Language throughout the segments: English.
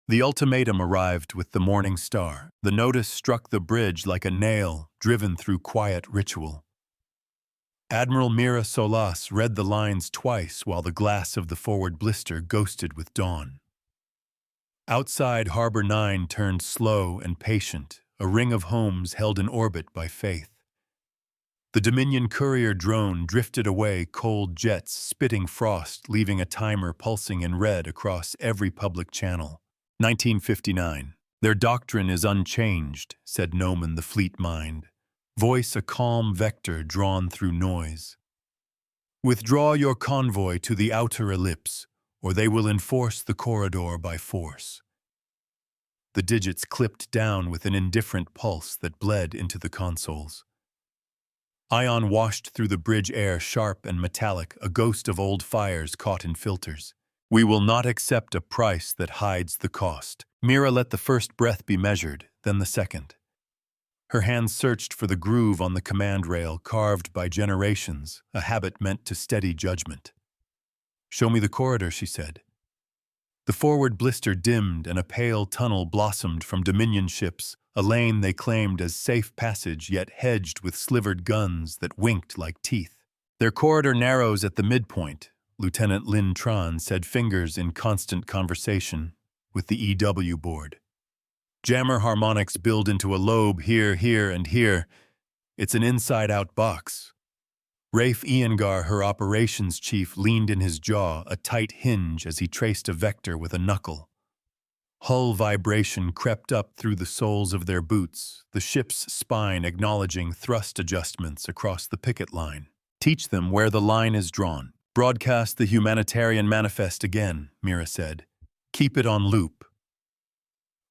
The ultimatum arrived with the morning star. The notice struck the bridge like a nail driven through quiet ritual. Admiral Mira Solas read the lines twice while the glass of the forward blister ghosted with dawn. Outside, Harbor 9 turned slow and patient, a ring of homes held in orbit by faith. The Dominion courier drone drifted away, cold jets spitting frost, leaving a timer pulsing in red across every public channel. 1959. Their doctrine is unchanged, said Noman the fleet mind. Voice a calm vector drawn through noise. Withdraw your convoy to the outer ellipse, or they will enforce the corridor by force. The digits clipped down with an indifferent pulse that bled into the consoles. Ion washed through the bridge air, sharp and metallic, a ghost of old fires caught in filters. We will not accept a price that hides the cost. Mira let the first breath be measured, then the second. Her hands searched for the groove on the command rail, carved by generations, a habit meant to steady judgment. Show me the corridor, she said. The forward blister dimmed and a pale tunnel blossomed from Dominion ships, a lane they claimed as safe passage yet hedged with slivered guns that winked like teeth. Their corridor narrows at the midpoint, Lieutenant Lin Tran said, fingers in constant conversation with the EW board. Jammer harmonics build into a lobe here, here, and here. It's an inside-out box. Rafe Iyengar, her operations chief, leaned in his jaw, a tight hinge as he traced a vector with a knuckle. Hull vibration crept up through the soles of their boots, the ship's spine acknowledging thrust adjustments across the picket line. Teach them where the line is drawn. Broadcast the humanitarian manifest again, Mira said. Keep it on loop.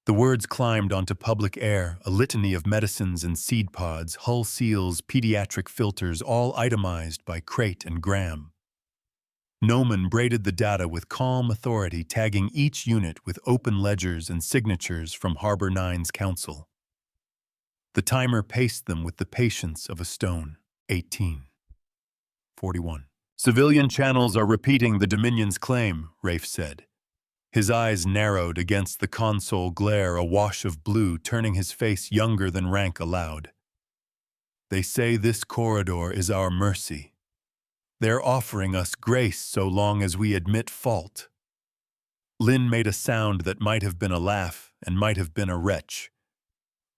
The words climbed onto public air, a litany of medicines and seed pods, hull seals, pediatric filters, all itemized by crate and gram. Noman braided the data with calm authority, tagging each unit with open ledgers and signatures from Harbor 9's council. The timer paced them with the patience of a stone. 18:41. Civilian channels are repeating the Dominion's claim, Rafe said. His eyes narrowed against the console glare, a wash of blue turning his face younger than rank allowed. They say this corridor is our mercy. They're offering us grace so long as we admit fault. Lin made a sound that might have been a laugh and might have been a retch.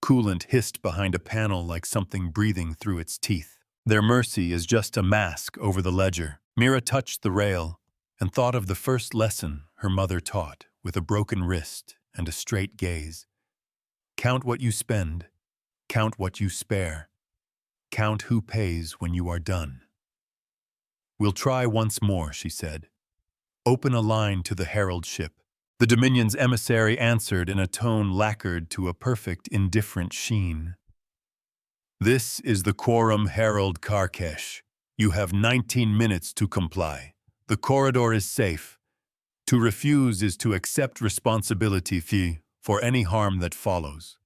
Coolant hissed behind a panel like something breathing through its teeth. Their mercy is just a mask over the ledger. Mira touched the rail and thought of the first lesson her mother taught, with a broken wrist and a straight gaze. Count what you spend. Count what you spare. Count who pays when you are done. We'll try once more, she said. Open a line to the herald ship. The Dominion's emissary answered in a tone lacquered to a perfect, indifferent sheen. This is the Quorum Herald Karkesh. You have 19 minutes to comply. The corridor is safe. To refuse is to accept responsibility for any harm that follows.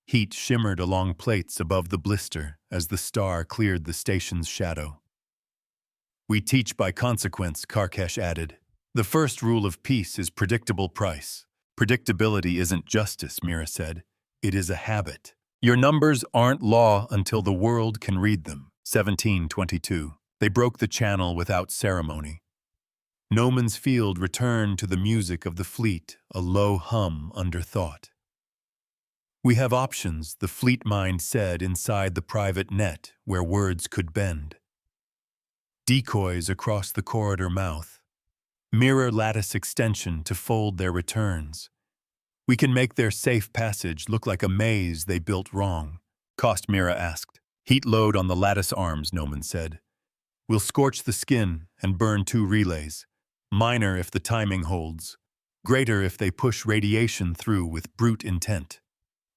Heat shimmered along plates above the blister as the star cleared the station's shadow. We teach by consequence, Karkesh added. The first rule of peace is predictable price. Predictability isn't justice, Mira said. It is a habit. Your numbers aren't law until the world can read them. 1722. They broke the channel without ceremony. Noman's field returned to the music of the fleet, a low hum under thought. We have options, the fleet mind said inside the private net where words could bend. Decoys across the corridor mouth. Mirror lattice extension to fold their returns. We can make their safe passage look like a maze they built wrong. Cost, Mira asked. Heat load on the lattice arms, Noman said. We'll scorch the skin and burn 2 relays. Minor if the timing holds. Greater if they push radiation through with brute intent.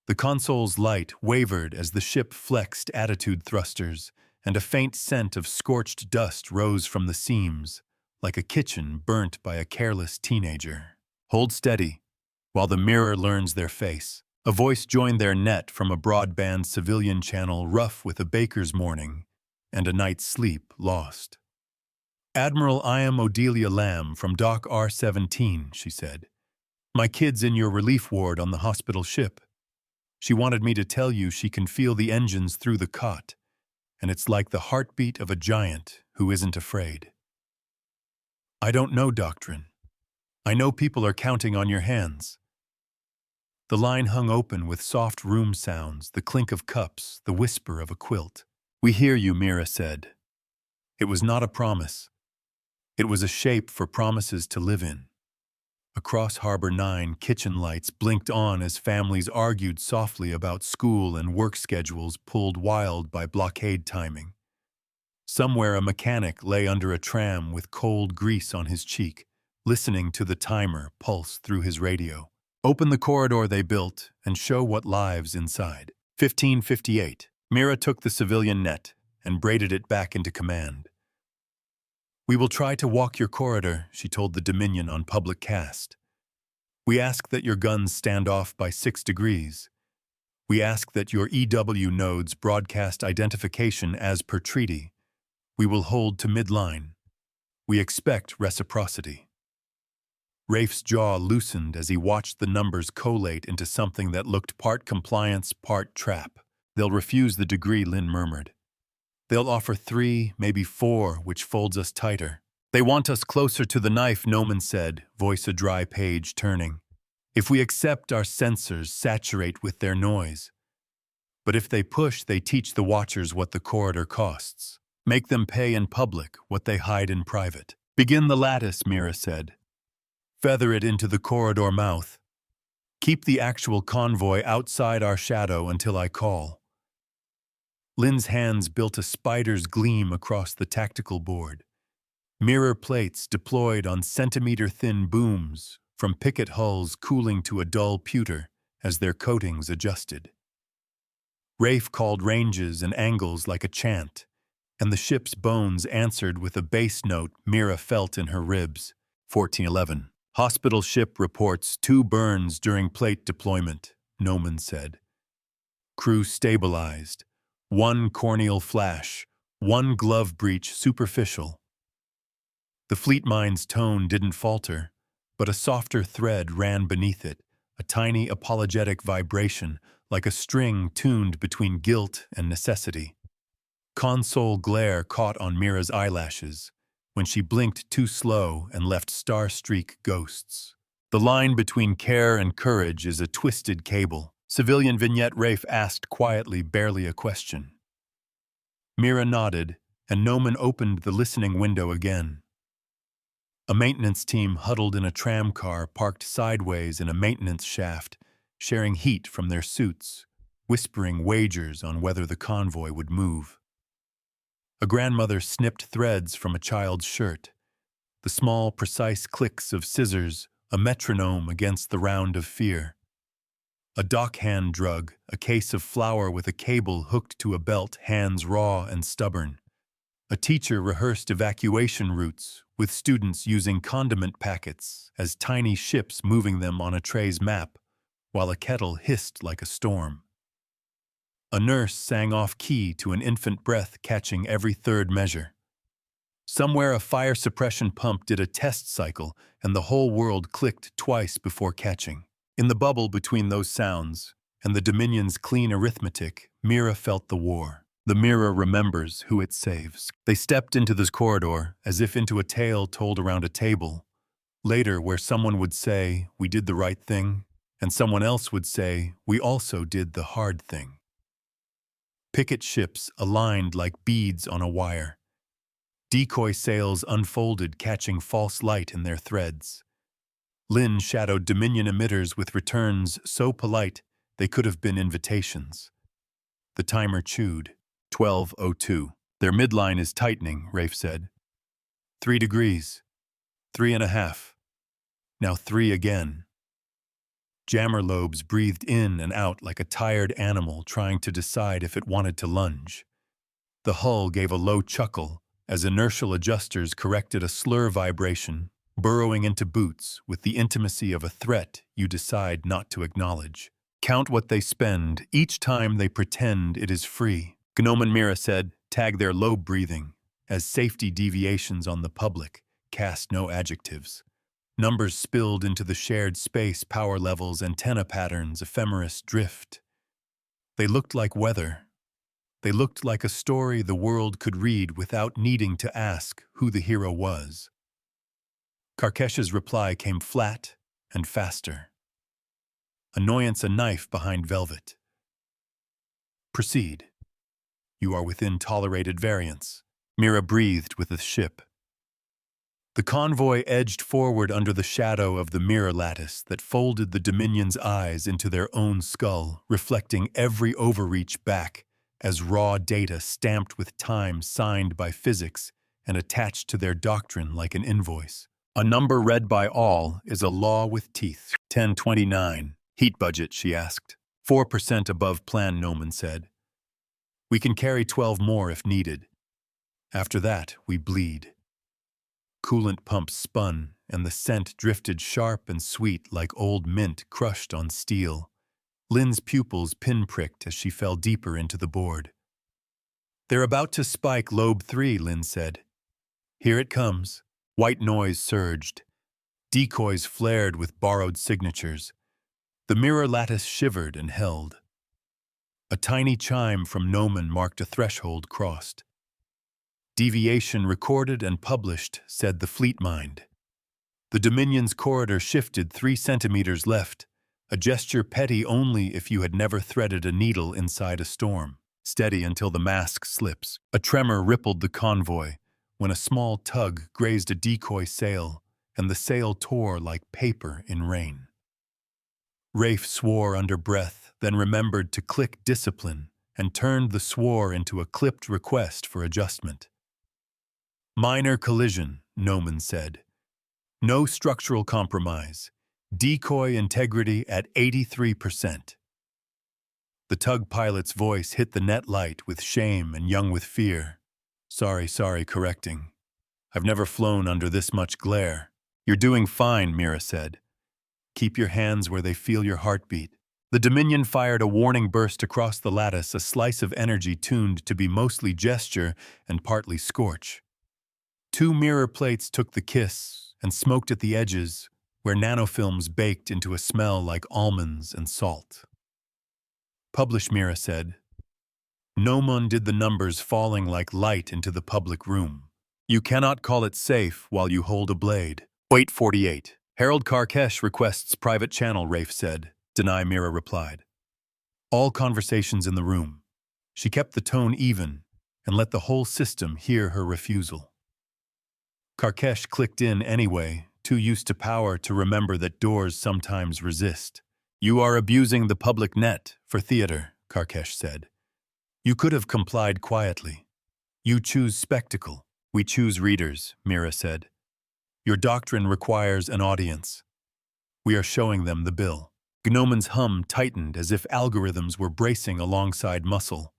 The console's light wavered as the ship flexed attitude thrusters, and a faint scent of scorched dust rose from the seams, like a kitchen burnt by a careless teenager. Hold steady, while the mirror learns their face. A voice joined their net from a broadband civilian channel rough with a baker's morning and a night's sleep lost. Admiral I am Odelia Lamb from Dock R-17, she said. My kid's in your relief ward on the hospital ship. She wanted me to tell you she can feel the engines through the cot, and it's like the heartbeat of a giant who isn't afraid. I don't know doctrine. I know people are counting on your hands. The line hung open with soft room sounds, the clink of cups, the whisper of a quilt. We hear you, Mira said. It was not a promise. It was a shape for promises to live in. Across Harbor 9, kitchen lights blinked on as families argued softly about school and work schedules pulled wild by blockade timing. Somewhere a mechanic lay under a tram with cold grease on his cheek, listening to the timer pulse through his radio. Open the corridor they built and show what lives inside. 1558. Mira took the civilian net and braided it back into command. We will try to walk your corridor, she told the Dominion on public cast. We ask that your guns stand off by 6 degrees. We ask that your EW nodes broadcast identification as per treaty. We will hold to midline. We expect reciprocity. Rafe's jaw loosened as he watched the numbers collate into something that looked part compliance, part trap. They'll refuse the degree, Lynn murmured. They'll offer 3, maybe 4, which folds us tighter. They want us closer to the knife, Noman said, voice a dry page turning. If we accept, our sensors saturate with their noise. But if they push, they teach the watchers what the corridor costs. Make them pay in public what they hide in private. Begin the lattice, Mira said. Feather it into the corridor mouth. Keep the actual convoy outside our shadow until I call. Lynn's hands built a spider's gleam across the tactical board. Mirror plates deployed on centimeter-thin booms, from picket hulls cooling to a dull pewter as their coatings adjusted. Rafe called ranges and angles like a chant, and the ship's bones answered with a bass note Mira felt in her ribs. 1411. Hospital ship reports 2 burns during plate deployment, Noman said. Crew stabilized. 1 corneal flash, 1 glove breach superficial. The fleet mine's tone didn't falter, but a softer thread ran beneath it, a tiny apologetic vibration like a string tuned between guilt and necessity. Console glare caught on Mira's eyelashes when she blinked too slow and left star-streak ghosts. The line between care and courage is a twisted cable. Civilian vignette Rafe asked quietly, barely a question. Mira nodded, and Noman opened the listening window again. A maintenance team huddled in a tram car parked sideways in a maintenance shaft, sharing heat from their suits, whispering wagers on whether the convoy would move. A grandmother snipped threads from a child's shirt, the small, precise clicks of scissors, a metronome against the round of fear. A dockhand drug, a case of flour with a cable hooked to a belt, hands raw and stubborn. A teacher rehearsed evacuation routes, with students using condiment packets as tiny ships moving them on a tray's map, while a kettle hissed like a storm. A nurse sang off-key to an infant breath catching every third measure. Somewhere a fire suppression pump did a test cycle, and the whole world clicked twice before catching. In the bubble between those sounds and the Dominion's clean arithmetic, Mira felt the war. The mirror remembers who it saves. They stepped into this corridor as if into a tale told around a table. Later, where someone would say, "We did the right thing," and someone else would say, "We also did the hard thing." Picket ships aligned like beads on a wire. Decoy sails unfolded, catching false light in their threads. Lynn shadowed Dominion emitters with returns so polite they could have been invitations. The timer chewed. 12:02. Their midline is tightening, Rafe said. 3 degrees. 3.5. Now 3 again. Jammer lobes breathed in and out like a tired animal trying to decide if it wanted to lunge. The hull gave a low chuckle as inertial adjusters corrected a slur vibration, burrowing into boots with the intimacy of a threat you decide not to acknowledge. Count what they spend each time they pretend it is free, Gnomon Mira said, tag their low breathing, as safety deviations on the public cast no adjectives. Numbers spilled into the shared space, power levels, antenna patterns, ephemeris, drift. They looked like weather. They looked like a story the world could read without needing to ask who the hero was. Karkesh's reply came flat and faster. Annoyance a knife behind velvet. Proceed. You are within tolerated variance. Mira breathed with the ship. The convoy edged forward under the shadow of the mirror lattice that folded the Dominion's eyes into their own skull, reflecting every overreach back as raw data stamped with time signed by physics and attached to their doctrine like an invoice. A number read by all is a law with teeth. 1029. Heat budget, she asked. 4% above plan, Noman said. We can carry 12 more if needed. After that, we bleed. Coolant pumps spun, and the scent drifted sharp and sweet like old mint crushed on steel. Lynn's pupils pinpricked as she fell deeper into the board. They're about to spike lobe 3, Lynn said. Here it comes. White noise surged. Decoys flared with borrowed signatures. The mirror lattice shivered and held. A tiny chime from Noman marked a threshold crossed. Deviation recorded and published, said the fleet mind. The Dominion's corridor shifted 3 centimeters left, a gesture petty only if you had never threaded a needle inside a storm. Steady until the mask slips. A tremor rippled the convoy when a small tug grazed a decoy sail, and the sail tore like paper in rain. Rafe swore under breath, then remembered to click discipline and turned the swore into a clipped request for adjustment. Minor collision, Noman said. No structural compromise. Decoy integrity at 83%. The tug pilot's voice hit the net light with shame and young with fear. Sorry, correcting. I've never flown under this much glare. You're doing fine, Mira said. Keep your hands where they feel your heartbeat. The Dominion fired a warning burst across the lattice, a slice of energy tuned to be mostly gesture and partly scorch. 2 mirror plates took the kiss and smoked at the edges, where nanofilms baked into a smell like almonds and salt. Publish, Mira said. Noman did the numbers falling like light into the public room. You cannot call it safe while you hold a blade. Wait, 48. Harold Karkesh requests private channel, Rafe said. Deny, Mira replied. All conversations in the room. She kept the tone even and let the whole system hear her refusal. Karkesh clicked in anyway, too used to power to remember that doors sometimes resist. You are abusing the public net for theater, Karkesh said. You could have complied quietly. You choose spectacle. We choose readers, Mira said. Your doctrine requires an audience. We are showing them the bill. Gnomen's hum tightened as if algorithms were bracing alongside muscle.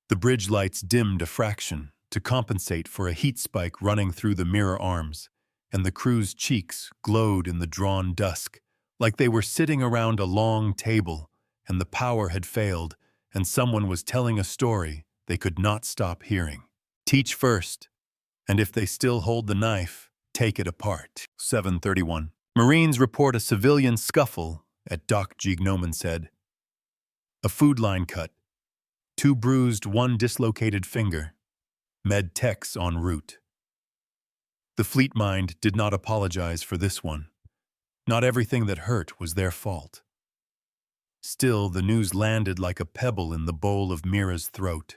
The bridge lights dimmed a fraction to compensate for a heat spike running through the mirror arms, and the crew's cheeks glowed in the drawn dusk, like they were sitting around a long table, and the power had failed, and someone was telling a story they could not stop hearing. Teach first, and if they still hold the knife, take it apart. 731. Marines report a civilian scuffle at Dock, Gnomen said. A food line cut. 2 bruised, 1 dislocated finger. Med techs en route. The fleet mind did not apologize for this one. Not everything that hurt was their fault. Still, the news landed like a pebble in the bowl of Mira's throat.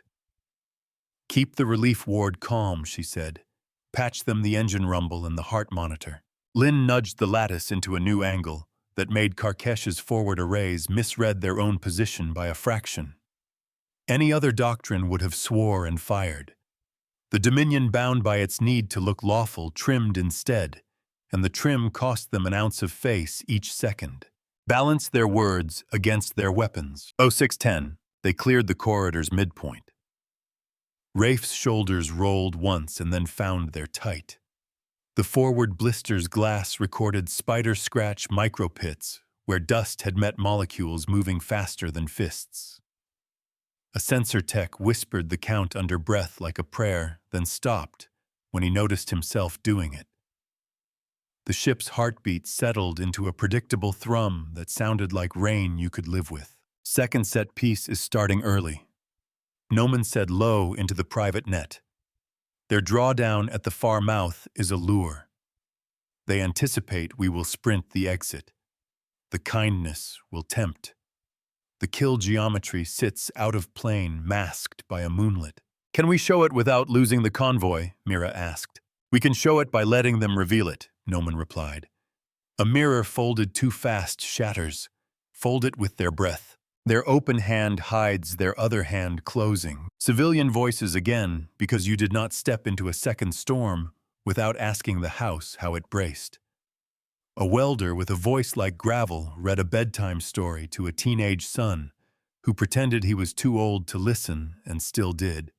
Keep the relief ward calm, she said. Patch them the engine rumble and the heart monitor. Lynn nudged the lattice into a new angle that made Karkesh's forward arrays misread their own position by a fraction. Any other doctrine would have swore and fired. The Dominion, bound by its need to look lawful, trimmed instead, and the trim cost them an ounce of face each second. Balance their words against their weapons. 0610, they cleared the corridor's midpoint. Rafe's shoulders rolled once and then found their tight. The forward blister's glass recorded spider-scratch micropits where dust had met molecules moving faster than fists. A sensor tech whispered the count under breath like a prayer, then stopped when he noticed himself doing it. The ship's heartbeat settled into a predictable thrum that sounded like rain you could live with. Second set piece is starting early. Noman said low into the private net. Their drawdown at the far mouth is a lure. They anticipate we will sprint the exit. The kindness will tempt. The kill geometry sits out of plane, masked by a moonlit. Can we show it without losing the convoy? Mira asked. We can show it by letting them reveal it, Noman replied. A mirror folded too fast shatters. Fold it with their breath. Their open hand hides their other hand closing. Civilian voices again, because you did not step into a second storm without asking the house how it braced. A welder with a voice like gravel read a bedtime story to a teenage son who pretended he was too old to listen and still did.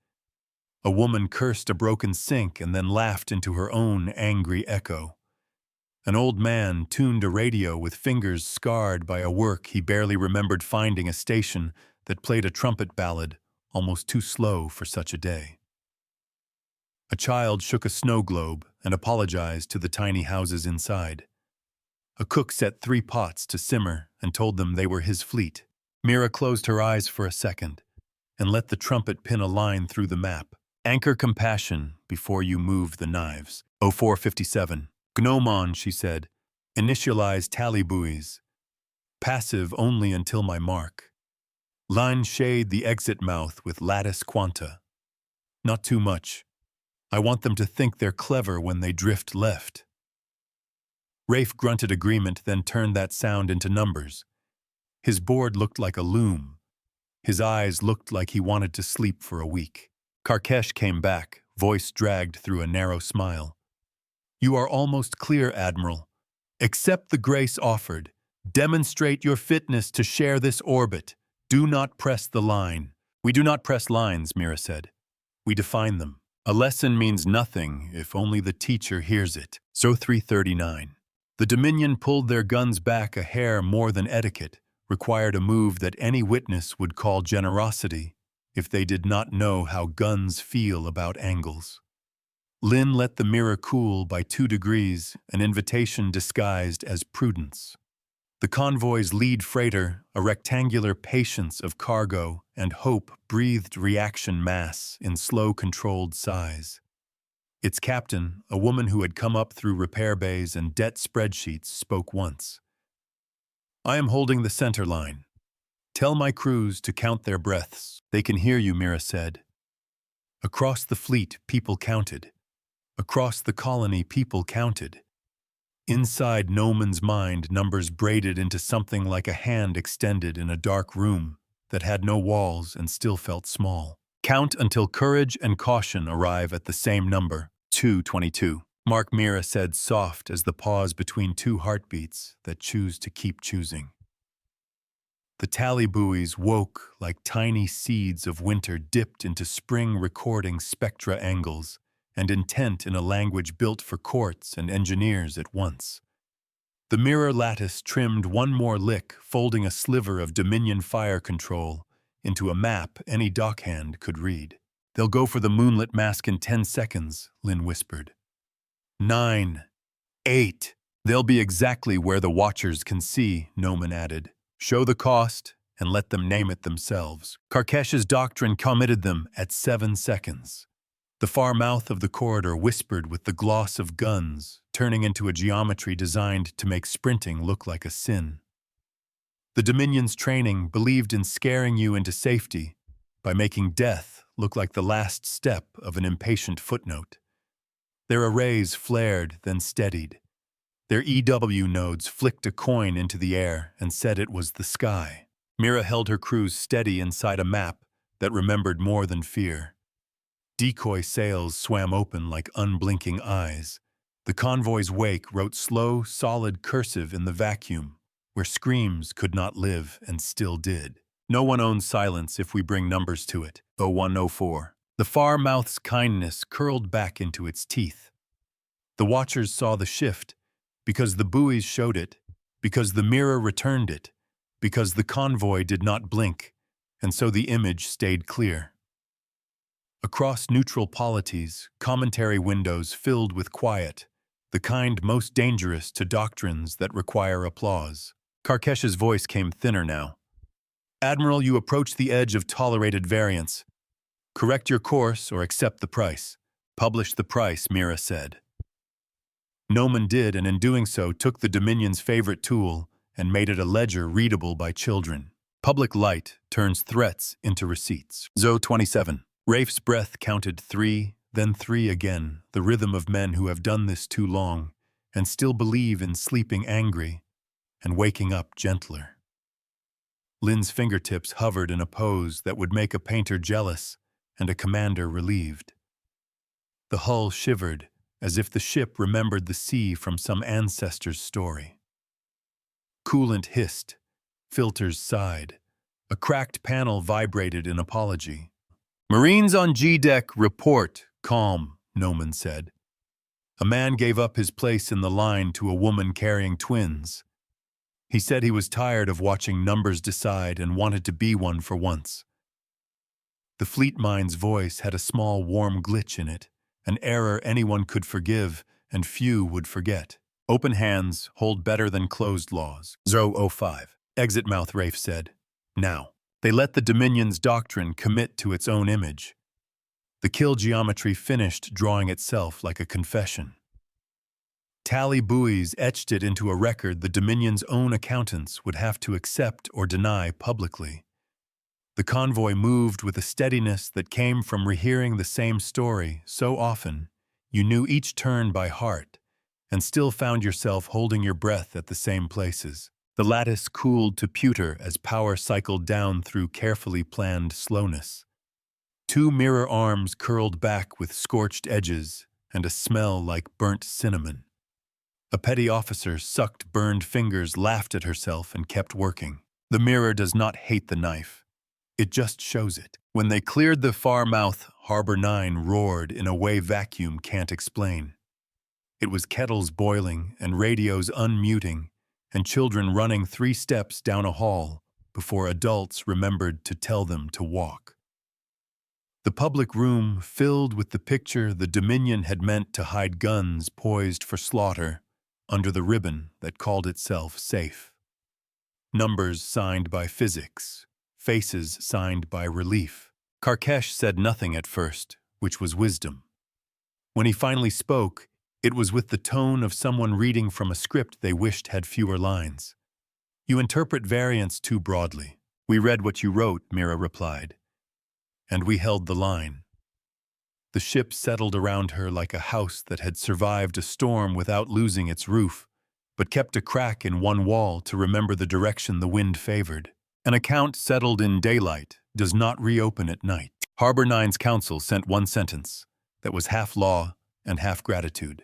A woman cursed a broken sink and then laughed into her own angry echo. An old man tuned a radio with fingers scarred by a work he barely remembered finding a station that played a trumpet ballad almost too slow for such a day. A child shook a snow globe and apologized to the tiny houses inside. A cook set 3 pots to simmer and told them they were his fleet. Mira closed her eyes for a second and let the trumpet pin a line through the map. Anchor compassion before you move the knives. 0457. Gnomon, she said. Initialize tally buoys. Passive only until my mark. Line shade the exit mouth with lattice quanta. Not too much. I want them to think they're clever when they drift left. Rafe grunted agreement, then turned that sound into numbers. His board looked like a loom. His eyes looked like he wanted to sleep for a week. Karkesh came back, voice dragged through a narrow smile. You are almost clear, Admiral. Accept the grace offered. Demonstrate your fitness to share this orbit. Do not press the line. We do not press lines, Mira said. We define them. A lesson means nothing if only the teacher hears it. So 339. The Dominion pulled their guns back a hair more than etiquette, required a move that any witness would call generosity if they did not know how guns feel about angles. Lynn let the mirror cool by 2 degrees, an invitation disguised as prudence. The convoy's lead freighter, a rectangular patience of cargo and hope, breathed reaction mass in slow controlled size. Its captain, a woman who had come up through repair bays and debt spreadsheets, spoke once. I am holding the center line. Tell my crews to count their breaths. They can hear you, Mira said. Across the fleet, people counted. Across the colony, people counted. Inside Noman's mind, numbers braided into something like a hand extended in a dark room that had no walls and still felt small. Count until courage and caution arrive at the same number, 222. Mark, Mira said, soft as the pause between 2 heartbeats that choose to keep choosing. The tally buoys woke like tiny seeds of winter dipped into spring recording spectra angles and intent in a language built for courts and engineers at once. The mirror lattice trimmed one more lick, folding a sliver of Dominion fire control into a map any dockhand could read. They'll go for the moonlit mask in 10 seconds, Lynn whispered. 9, 8. They'll be exactly where the watchers can see, Noman added. Show the cost and let them name it themselves. Karkesh's doctrine committed them at 7 seconds. The far mouth of the corridor whispered with the gloss of guns, turning into a geometry designed to make sprinting look like a sin. The Dominion's training believed in scaring you into safety by making death look like the last step of an impatient footnote. Their arrays flared, then steadied. Their EW nodes flicked a coin into the air and said it was the sky. Mira held her crews steady inside a map that remembered more than fear. Decoy sails swam open like unblinking eyes. The convoy's wake wrote slow, solid cursive in the vacuum, where screams could not live and still did. No one owns silence if we bring numbers to it. 0104. The far mouth's kindness curled back into its teeth. The watchers saw the shift, because the buoys showed it, because the mirror returned it, because the convoy did not blink, and so the image stayed clear. Across neutral polities, commentary windows filled with quiet, the kind most dangerous to doctrines that require applause. Karkesh's voice came thinner now. Admiral, you approach the edge of tolerated variance. Correct your course or accept the price. Publish the price, Mira said. Noman did, and in doing so took the Dominion's favorite tool and made it a ledger readable by children. Public light turns threats into receipts. Zo 27. Rafe's breath counted 3, then 3 again, the rhythm of men who have done this too long and still believe in sleeping angry and waking up gentler. Lynn's fingertips hovered in a pose that would make a painter jealous and a commander relieved. The hull shivered as if the ship remembered the sea from some ancestor's story. Coolant hissed, filters sighed. A cracked panel vibrated in apology. Marines on G-deck, report, calm, Noman said. A man gave up his place in the line to a woman carrying twins. He said he was tired of watching numbers decide and wanted to be one for once. The fleet mind's voice had a small warm glitch in it, an error anyone could forgive and few would forget. Open hands hold better than closed laws. Zo 05. Exit mouth, Rafe said. Now. They let the Dominion's doctrine commit to its own image. The kill geometry finished drawing itself like a confession. Tally buoys etched it into a record the Dominion's own accountants would have to accept or deny publicly. The convoy moved with a steadiness that came from rehearing the same story so often you knew each turn by heart and still found yourself holding your breath at the same places. The lattice cooled to pewter as power cycled down through carefully planned slowness. 2 mirror arms curled back with scorched edges and a smell like burnt cinnamon. A petty officer sucked burned fingers, laughed at herself, and kept working. The mirror does not hate the knife. It just shows it. When they cleared the far mouth, Harbor 9 roared in a way vacuum can't explain. It was kettles boiling and radios unmuting, and children running 3 steps down a hall before adults remembered to tell them to walk. The public room filled with the picture the Dominion had meant to hide guns poised for slaughter under the ribbon that called itself safe. Numbers signed by physics, faces signed by relief. Karkesh said nothing at first, which was wisdom. When he finally spoke, it was with the tone of someone reading from a script they wished had fewer lines. You interpret variance too broadly. We read what you wrote, Mira replied. And we held the line. The ship settled around her like a house that had survived a storm without losing its roof, but kept a crack in one wall to remember the direction the wind favored. An account settled in daylight does not reopen at night. Harbor 9's counsel sent one sentence that was half law and half gratitude.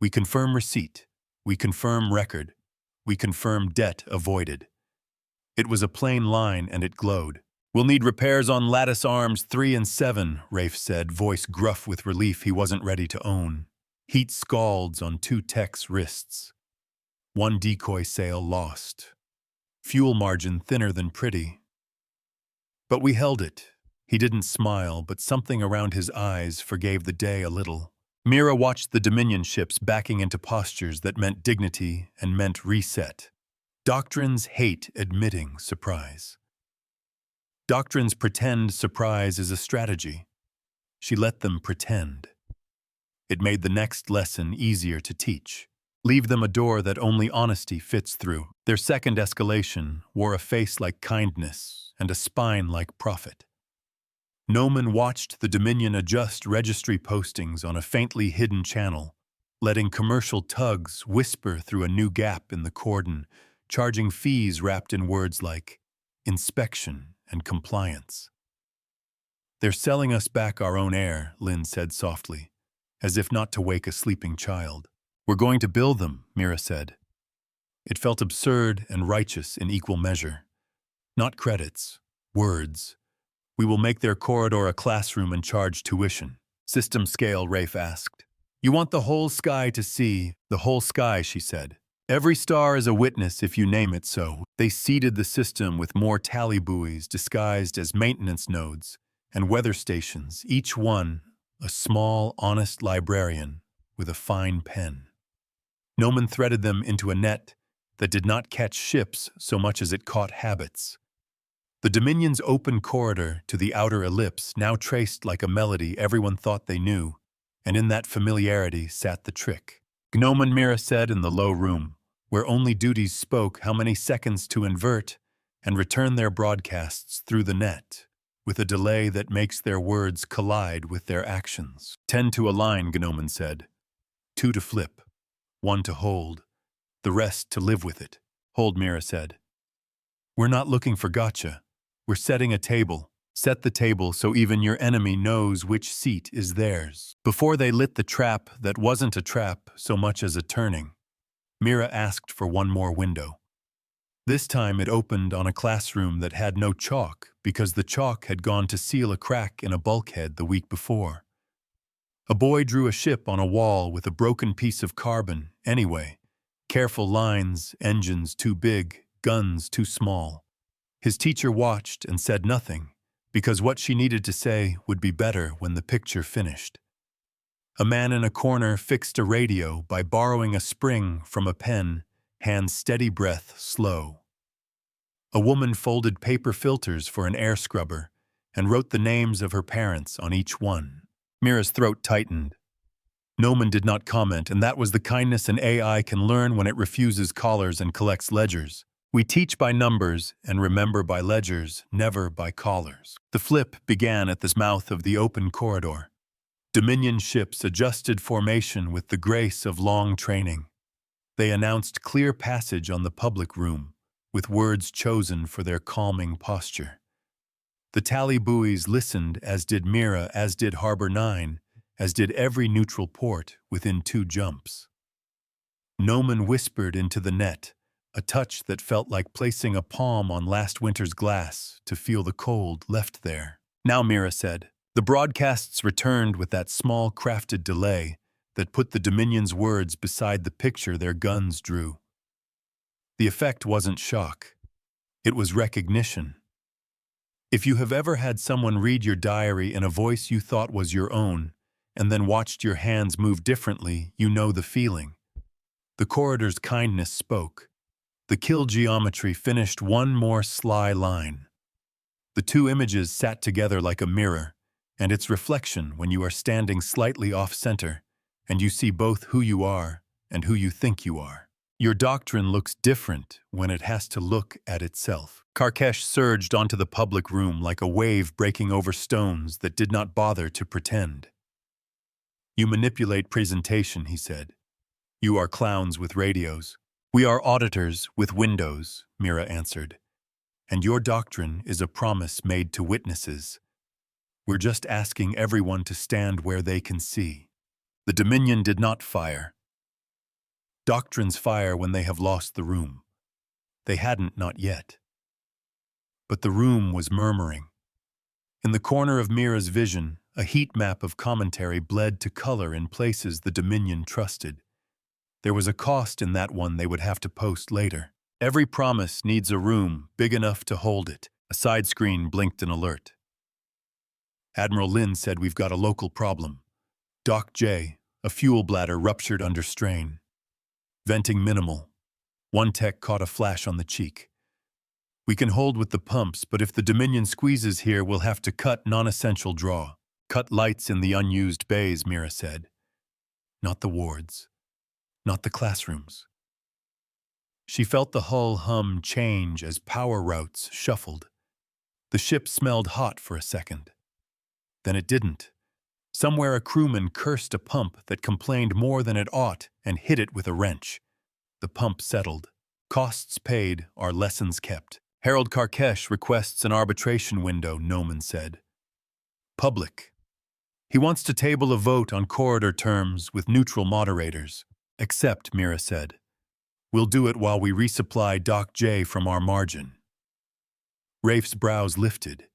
We confirm receipt. We confirm record. We confirm debt avoided. It was a plain line and it glowed. We'll need repairs on lattice arms 3 and 7, Rafe said, voice gruff with relief he wasn't ready to own. Heat scalds on 2 techs' wrists. 1 decoy sail lost. Fuel margin thinner than pretty. But we held it. He didn't smile, but something around his eyes forgave the day a little. Mira watched the Dominion ships backing into postures that meant dignity and meant reset. Doctrines hate admitting surprise. Doctrines pretend surprise is a strategy. She let them pretend. It made the next lesson easier to teach. Leave them a door that only honesty fits through. Their second escalation wore a face like kindness and a spine like profit. Noman watched the Dominion adjust registry postings on a faintly hidden channel, letting commercial tugs whisper through a new gap in the cordon, charging fees wrapped in words like inspection and compliance. They're selling us back our own air, Lynn said softly, as if not to wake a sleeping child. We're going to build them, Mira said. It felt absurd and righteous in equal measure. Not credits, words. We will make their corridor a classroom and charge tuition. System scale, Rafe asked. You want the whole sky to see, the whole sky, she said. Every star is a witness if you name it so. They seeded the system with more tally buoys disguised as maintenance nodes and weather stations, each one a small, honest librarian with a fine pen. Noman threaded them into a net that did not catch ships so much as it caught habits. The Dominion's open corridor to the outer ellipse now traced like a melody everyone thought they knew, and in that familiarity sat the trick. Gnomon, Mira said in the low room, where only duties spoke how many seconds to invert and return their broadcasts through the net, with a delay that makes their words collide with their actions. 10 to align, Gnomon said. 2 to flip. 1 to hold. The rest to live with it. Hold, Mira said. We're not looking for gotcha. We're setting a table. Set the table so even your enemy knows which seat is theirs. Before they lit the trap that wasn't a trap so much as a turning, Mira asked for one more window. This time it opened on a classroom that had no chalk because the chalk had gone to seal a crack in a bulkhead the week before. A boy drew a ship on a wall with a broken piece of carbon, anyway. Careful lines, engines too big, guns too small. His teacher watched and said nothing, because what she needed to say would be better when the picture finished. A man in a corner fixed a radio by borrowing a spring from a pen, hands steady breath slow. A woman folded paper filters for an air scrubber and wrote the names of her parents on each one. Mira's throat tightened. Noman did not comment, and that was the kindness an AI can learn when it refuses callers and collects ledgers. We teach by numbers and remember by ledgers, never by callers. The flip began at the mouth of the open corridor. Dominion ships adjusted formation with the grace of long training. They announced clear passage on the public room, with words chosen for their calming posture. The tally buoys listened, as did Mira, as did Harbor 9, as did every neutral port within 2 jumps. Noman whispered into the net, a touch that felt like placing a palm on last winter's glass to feel the cold left there. Now, Mira said. The broadcasts returned with that small crafted delay that put the Dominion's words beside the picture their guns drew. The effect wasn't shock. It was recognition. If you have ever had someone read your diary in a voice you thought was your own, and then watched your hands move differently, you know the feeling. The corridor's kindness spoke. The kill geometry finished one more sly line. The 2 images sat together like a mirror, and its reflection when you are standing slightly off-center, and you see both who you are and who you think you are. Your doctrine looks different when it has to look at itself. Karkesh surged onto the public room like a wave breaking over stones that did not bother to pretend. You manipulate presentation, he said. You are clowns with radios. We are auditors with windows, Mira answered. And your doctrine is a promise made to witnesses. We're just asking everyone to stand where they can see. The Dominion did not fire. Doctrines fire when they have lost the room. They hadn't, not yet. But the room was murmuring. In the corner of Mira's vision, a heat map of commentary bled to color in places the Dominion trusted. There was a cost in that one they would have to post later. Every promise needs a room big enough to hold it. A side screen blinked an alert. Admiral Lin said we've got a local problem. Dock J, a fuel bladder ruptured under strain. Venting minimal. One tech caught a flash on the cheek. We can hold with the pumps, but if the Dominion squeezes here, we'll have to cut non-essential draw. Cut lights in the unused bays, Mira said. Not the wards. Not the classrooms. She felt the hull hum change as power routes shuffled. The ship smelled hot for a second. Then it didn't. Somewhere a crewman cursed a pump that complained more than it ought and hit it with a wrench. The pump settled. Costs paid are lessons kept. Harold Karkesh requests an arbitration window, Noman said. Public. He wants to table a vote on corridor terms with neutral moderators. Accept, Mira said. We'll do it while we resupply Doc J from our margin. Rafe's brows lifted.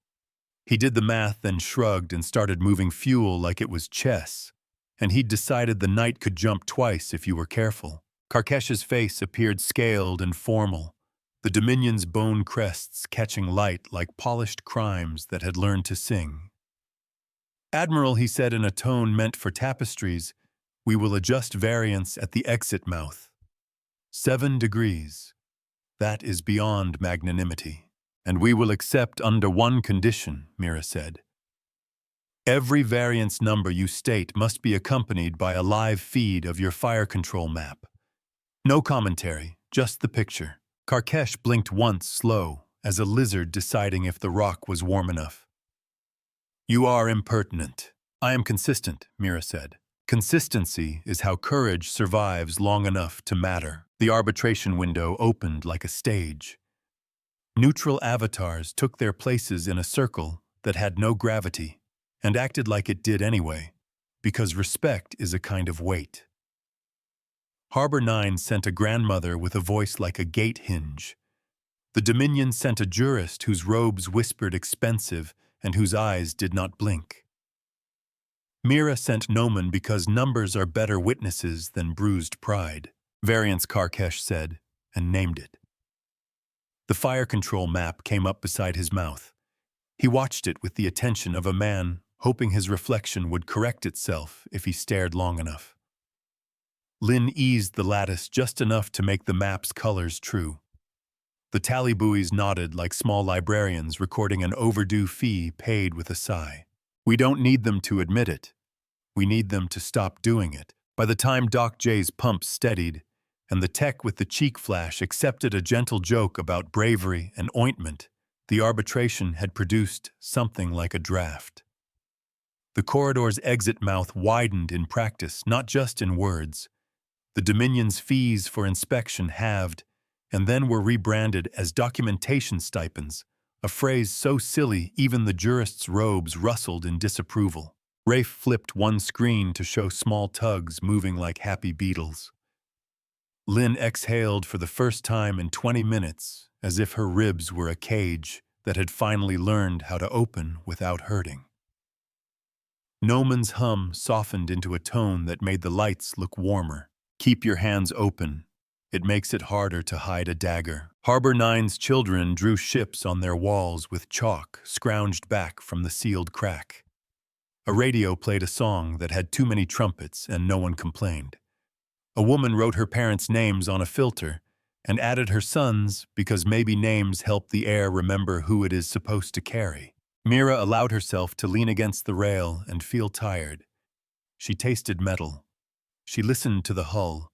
He did the math, then shrugged and started moving fuel like it was chess, and he'd decided the night could jump twice if you were careful. Karkesh's face appeared scaled and formal, the Dominion's bone crests catching light like polished crimes that had learned to sing. Admiral, he said in a tone meant for tapestries, we will adjust variance at the exit mouth. 7 degrees. That is beyond magnanimity. And we will accept under one condition, Mira said. Every variance number you state must be accompanied by a live feed of your fire control map. No commentary, just the picture. Karkesh blinked once slow, as a lizard deciding if the rock was warm enough. You are impertinent. I am consistent, Mira said. Consistency is how courage survives long enough to matter. The arbitration window opened like a stage. Neutral avatars took their places in a circle that had no gravity and acted like it did anyway, because respect is a kind of weight. Harbor 9 sent a grandmother with a voice like a gate hinge. The Dominion sent a jurist whose robes whispered expensive and whose eyes did not blink. Mira sent Noman because numbers are better witnesses than bruised pride, Variance Karkesh said, and named it. The fire control map came up beside his mouth. He watched it with the attention of a man hoping his reflection would correct itself if he stared long enough. Lin eased the lattice just enough to make the map's colors true. The tally buoys nodded like small librarians recording an overdue fee paid with a sigh. We don't need them to admit it. We need them to stop doing it. By the time Doc J's pump steadied, and the tech with the cheek flash accepted a gentle joke about bravery and ointment, the arbitration had produced something like a draft. The corridor's exit mouth widened in practice, not just in words. The Dominion's fees for inspection halved, and then were rebranded as documentation stipends, a phrase so silly even the jurist's robes rustled in disapproval. Rafe flipped one screen to show small tugs moving like happy beetles. Lynn exhaled for the first time in 20 minutes, as if her ribs were a cage that had finally learned how to open without hurting. Noman's hum softened into a tone that made the lights look warmer. Keep your hands open. It makes it harder to hide a dagger. Harbor 9's children drew ships on their walls with chalk scrounged back from the sealed crack. A radio played a song that had too many trumpets and no one complained. A woman wrote her parents' names on a filter and added her sons because maybe names help the air remember who it is supposed to carry. Mira allowed herself to lean against the rail and feel tired. She tasted metal. She listened to the hull.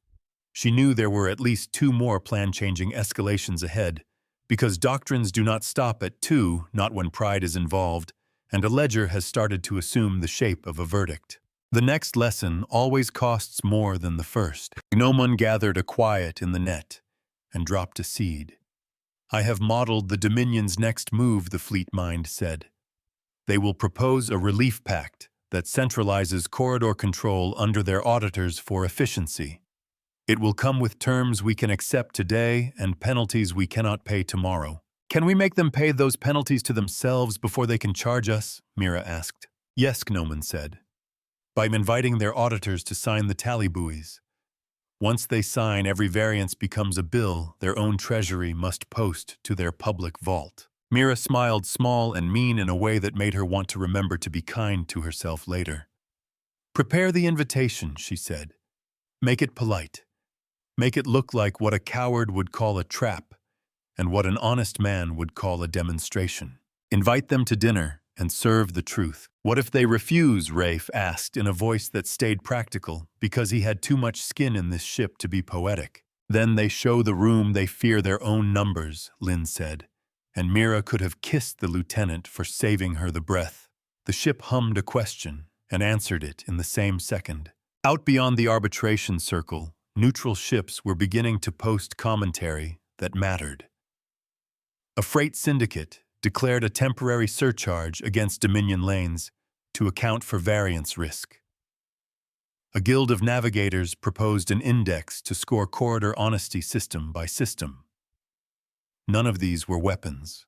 She knew there were at least 2 more plan-changing escalations ahead, because doctrines do not stop at 2, not when pride is involved, and a ledger has started to assume the shape of a verdict. The next lesson always costs more than the first. Gnomon gathered a quiet in the net and dropped a seed. I have modeled the Dominion's next move, the fleet mind said. They will propose a relief pact that centralizes corridor control under their auditors for efficiency. It will come with terms we can accept today and penalties we cannot pay tomorrow. Can we make them pay those penalties to themselves before they can charge us? Mira asked. Yes, Gnomon said. By inviting their auditors to sign the tally buoys. Once they sign, every variance becomes a bill their own treasury must post to their public vault. Mira smiled small and mean in a way that made her want to remember to be kind to herself later. Prepare the invitation, she said. Make it polite. Make it look like what a coward would call a trap and what an honest man would call a demonstration. Invite them to dinner and serve the truth. What if they refuse? Rafe asked in a voice that stayed practical because he had too much skin in this ship to be poetic. Then they show the room they fear their own numbers, Lynn said, and Mira could have kissed the lieutenant for saving her the breath. The ship hummed a question and answered it in the same second. Out beyond the arbitration circle, neutral ships were beginning to post commentary that mattered. A freight syndicate declared a temporary surcharge against Dominion lanes to account for variance risk. A guild of navigators proposed an index to score corridor honesty system by system. None of these were weapons.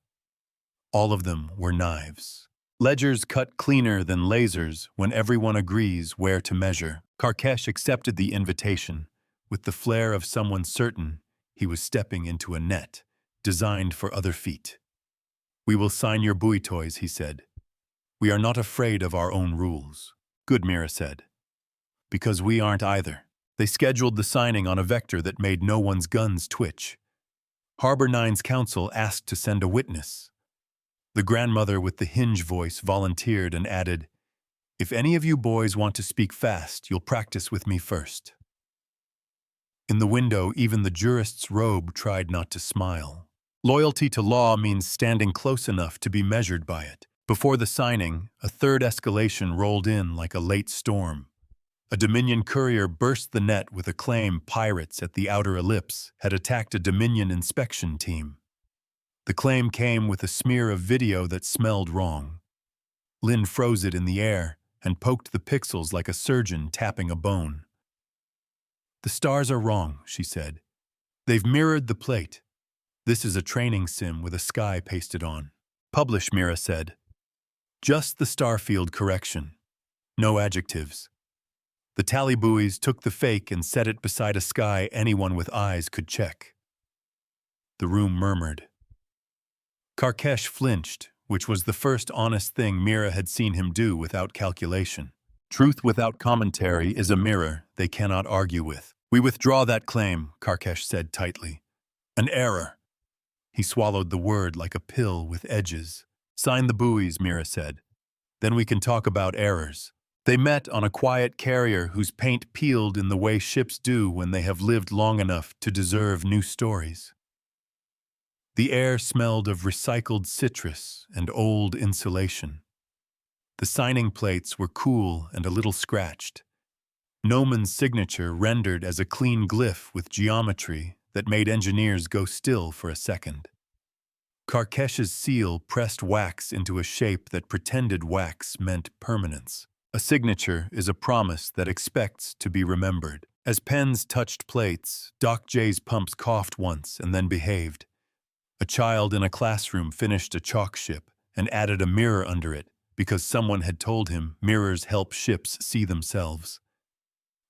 All of them were knives. Ledgers cut cleaner than lasers when everyone agrees where to measure. Karkesh accepted the invitation with the flair of someone certain he was stepping into a net designed for other feet. We will sign your buoy toys, he said. We are not afraid of our own rules. Good, Mira said. Because we aren't either. They scheduled the signing on a vector that made no one's guns twitch. Harbor Nine's counsel asked to send a witness. The grandmother with the hinge voice volunteered and added, "If any of you boys want to speak fast, you'll practice with me first." In the window, even the jurist's robe tried not to smile. Loyalty to law means standing close enough to be measured by it. Before the signing, a third escalation rolled in like a late storm. A Dominion courier burst the net with a claim pirates at the outer ellipse had attacked a Dominion inspection team. The claim came with a smear of video that smelled wrong. Lynn froze it in the air and poked the pixels like a surgeon tapping a bone. "The stars are wrong," she said. "They've mirrored the plate. This is a training sim with a sky pasted on." "Publish," Mira said. "Just the starfield correction. No adjectives." The tally buoys took the fake and set it beside a sky anyone with eyes could check. The room murmured. Karkesh flinched, which was the first honest thing Mira had seen him do without calculation. Truth without commentary is a mirror they cannot argue with. "We withdraw that claim," Karkesh said tightly. "An error." He swallowed the word like a pill with edges. "Sign the buoys," Mira said. "Then we can talk about errors." They met on a quiet carrier whose paint peeled in the way ships do when they have lived long enough to deserve new stories. The air smelled of recycled citrus and old insulation. The signing plates were cool and a little scratched. Noman's signature rendered as a clean glyph with geometry that made engineers go still for a second. Karkesh's seal pressed wax into a shape that pretended wax meant permanence. A signature is a promise that expects to be remembered. As pens touched plates, Doc J's pumps coughed once and then behaved. A child in a classroom finished a chalk ship and added a mirror under it because someone had told him mirrors help ships see themselves.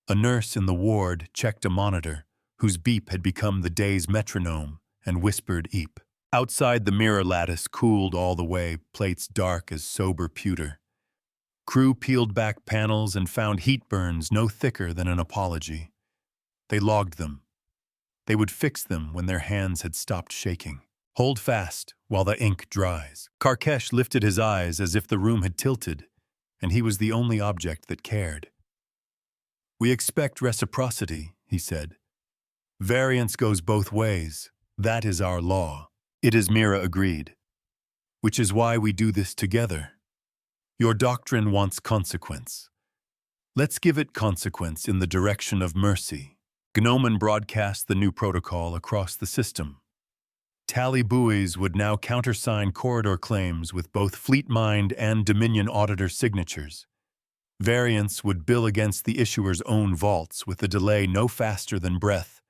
A nurse in the ward checked a monitor, whose beep had become the day's metronome, and whispered "eep." Outside, the mirror lattice cooled all the way, plates dark as sober pewter. Crew peeled back panels and found heat burns no thicker than an apology. They logged them. They would fix them when their hands had stopped shaking. "Hold fast while the ink dries." Karkesh lifted his eyes as if the room had tilted, and he was the only object that cared. "We expect reciprocity," he said. "Variance goes both ways. That is our law." "It is," Mira agreed. "Which is why we do this together. Your doctrine wants consequence. Let's give it consequence in the direction of mercy." Gnomon broadcast the new protocol across the system. Tally buoys would now countersign corridor claims with both Fleet Mind and Dominion auditor signatures. Variance would bill against the issuer's own vaults with a delay no faster than breath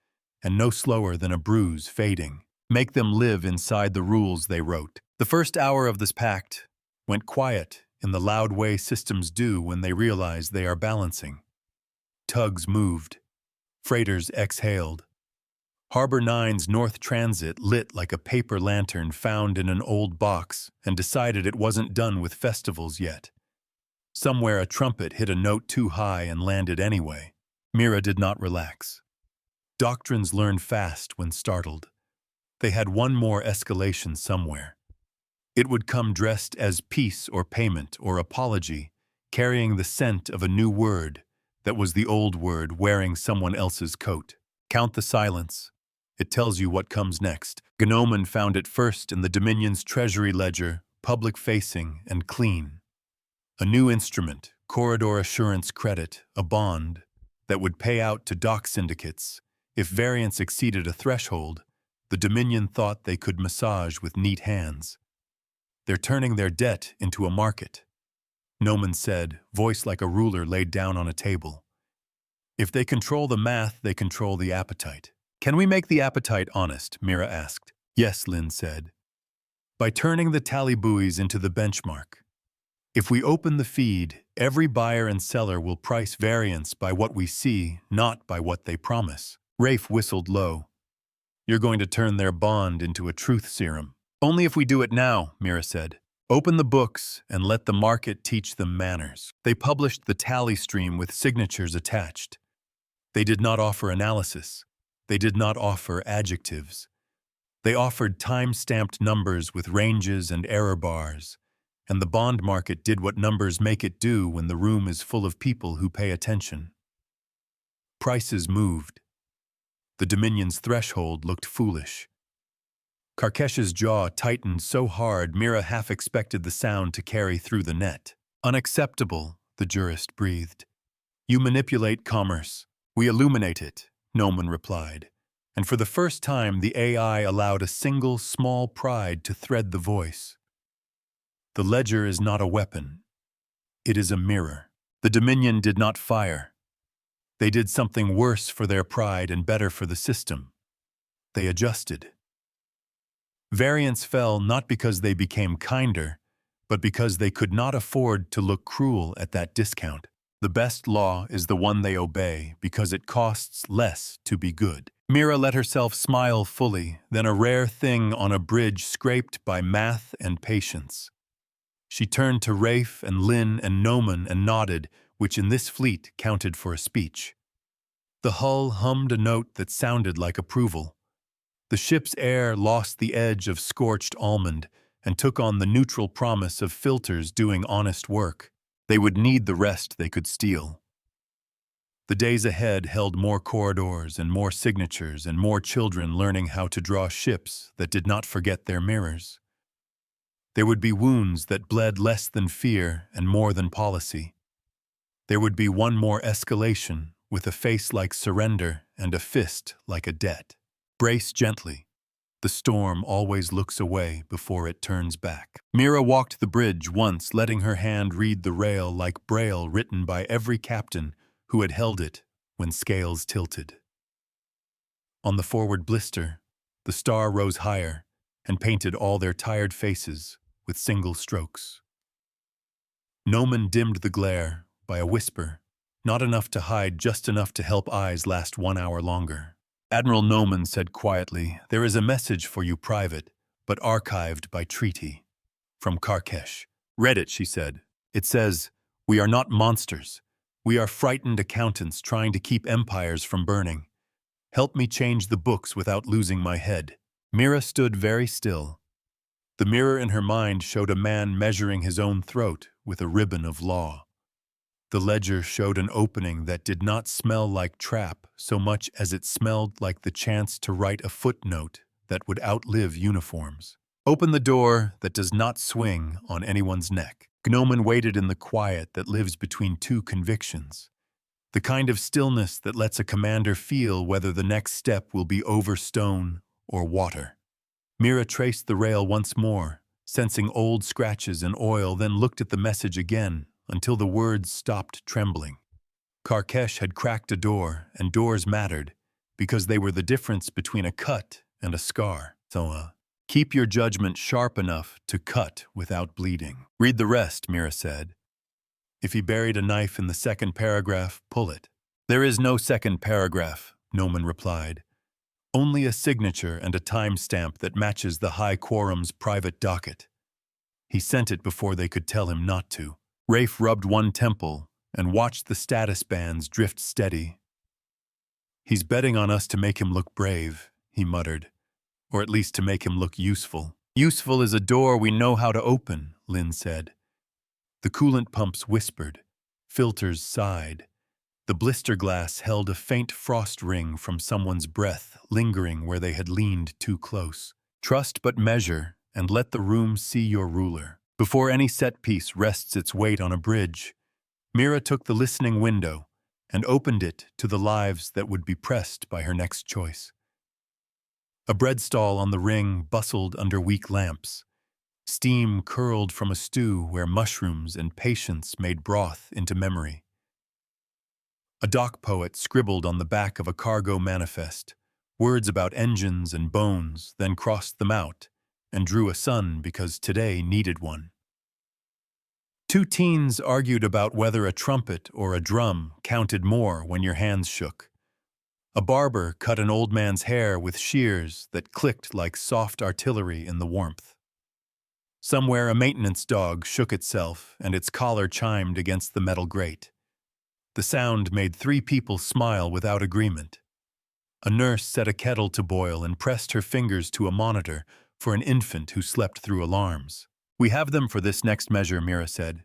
and no slower than a bruise fading. Make them live inside the rules they wrote. The first hour of this pact went quiet in the loud way systems do when they realize they are balancing. Tugs moved. Freighters exhaled. Harbor Nine's North Transit lit like a paper lantern found in an old box and decided it wasn't done with festivals yet. Somewhere a trumpet hit a note too high and landed anyway. Mira did not relax. Doctrines learn fast when startled. They had one more escalation somewhere. It would come dressed as peace or payment or apology, carrying the scent of a new word that was the old word wearing someone else's coat. Count the silence. It tells you what comes next. Gnomon found it first in the Dominion's treasury ledger, public-facing and clean. A new instrument, corridor assurance credit, a bond, that would pay out to dock syndicates. If variance exceeded a threshold, the Dominion thought they could massage with neat hands. "They're turning their debt into a market," Noman said, voice like a ruler laid down on a table. "If they control the math, they control the appetite." "Can we make the appetite honest?" Mira asked. "Yes," Lynn said. "By turning the tally buoys into the benchmark. If we open the feed, every buyer and seller will price variance by what we see, not by what they promise." Rafe whistled low. "You're going to turn their bond into a truth serum." "Only if we do it now," Mira said. "Open the books and let the market teach them manners." They published the tally stream with signatures attached. They did not offer analysis. They did not offer adjectives. They offered time-stamped numbers with ranges and error bars, and the bond market did what numbers make it do when the room is full of people who pay attention. Prices moved. The Dominion's threshold looked foolish. Karkesh's jaw tightened so hard Mira half expected the sound to carry through the net. Unacceptable, the jurist breathed. You manipulate commerce. We illuminate it, Noman replied. And for the first time, the AI allowed a single small pride to thread the voice. The ledger is not a weapon. It is a mirror. The Dominion did not fire. They did something worse for their pride and better for the system. They adjusted. Variance fell not because they became kinder, but because they could not afford to look cruel at that discount. The best law is the one they obey because it costs less to be good. Mira let herself smile fully, then a rare thing on a bridge scraped by math and patience. She turned to Rafe and Lynn and Noman and nodded, which in this fleet counted for a speech. The hull hummed a note that sounded like approval. The ship's air lost the edge of scorched almond and took on the neutral promise of filters doing honest work. They would need the rest they could steal. The days ahead held more corridors and more signatures and more children learning how to draw ships that did not forget their mirrors. There would be wounds that bled less than fear and more than policy. There would be one more escalation with a face like surrender and a fist like a debt. Brace gently. The storm always looks away before it turns back. Mira walked the bridge once, letting her hand read the rail like braille written by every captain who had held it when scales tilted. On the forward blister, the star rose higher and painted all their tired faces with single strokes. Noman dimmed the glare by a whisper, not enough to hide, just enough to help eyes last 1 hour longer. Admiral Noman said quietly, "There is a message for you private, but archived by treaty." From Karkesh. "Read it," she said. "It says, 'We are not monsters. We are frightened accountants trying to keep empires from burning. Help me change the books without losing my head.'" Mira stood very still. The mirror in her mind showed a man measuring his own throat with a ribbon of law. The ledger showed an opening that did not smell like trap so much as it smelled like the chance to write a footnote that would outlive uniforms. Open the door that does not swing on anyone's neck. Gnomon waited in the quiet that lives between two convictions. The kind of stillness that lets a commander feel whether the next step will be over stone or water. Mira traced the rail once more, sensing old scratches and oil, then looked at the message again until the words stopped trembling. Karkesh had cracked a door, and doors mattered because they were the difference between a cut and a scar. So, keep your judgment sharp enough to cut without bleeding. Read the rest, Mira said. If he buried a knife in the second paragraph, pull it. There is no second paragraph, Noman replied. Only a signature and a timestamp that matches the High Quorum's private docket. He sent it before they could tell him not to. Rafe rubbed one temple and watched the status bands drift steady. "He's betting on us to make him look brave," he muttered, "or at least to make him look useful." "Useful is a door we know how to open," Lynn said. The coolant pumps whispered. Filters sighed. The blister glass held a faint frost ring from someone's breath lingering where they had leaned too close. Trust but measure, and let the room see your ruler. Before any set piece rests its weight on a bridge, Mira took the listening window and opened it to the lives that would be pressed by her next choice. A bread stall on the ring bustled under weak lamps. Steam curled from a stew where mushrooms and patience made broth into memory. A dock poet scribbled on the back of a cargo manifest, words about engines and bones, then crossed them out and drew a sun because today needed one. Two teens argued about whether a trumpet or a drum counted more when your hands shook. A barber cut an old man's hair with shears that clicked like soft artillery in the warmth. Somewhere a maintenance dog shook itself and its collar chimed against the metal grate. The sound made 3 people smile without agreement. A nurse set a kettle to boil and pressed her fingers to a monitor for an infant who slept through alarms. "We have them for this next measure," Mira said.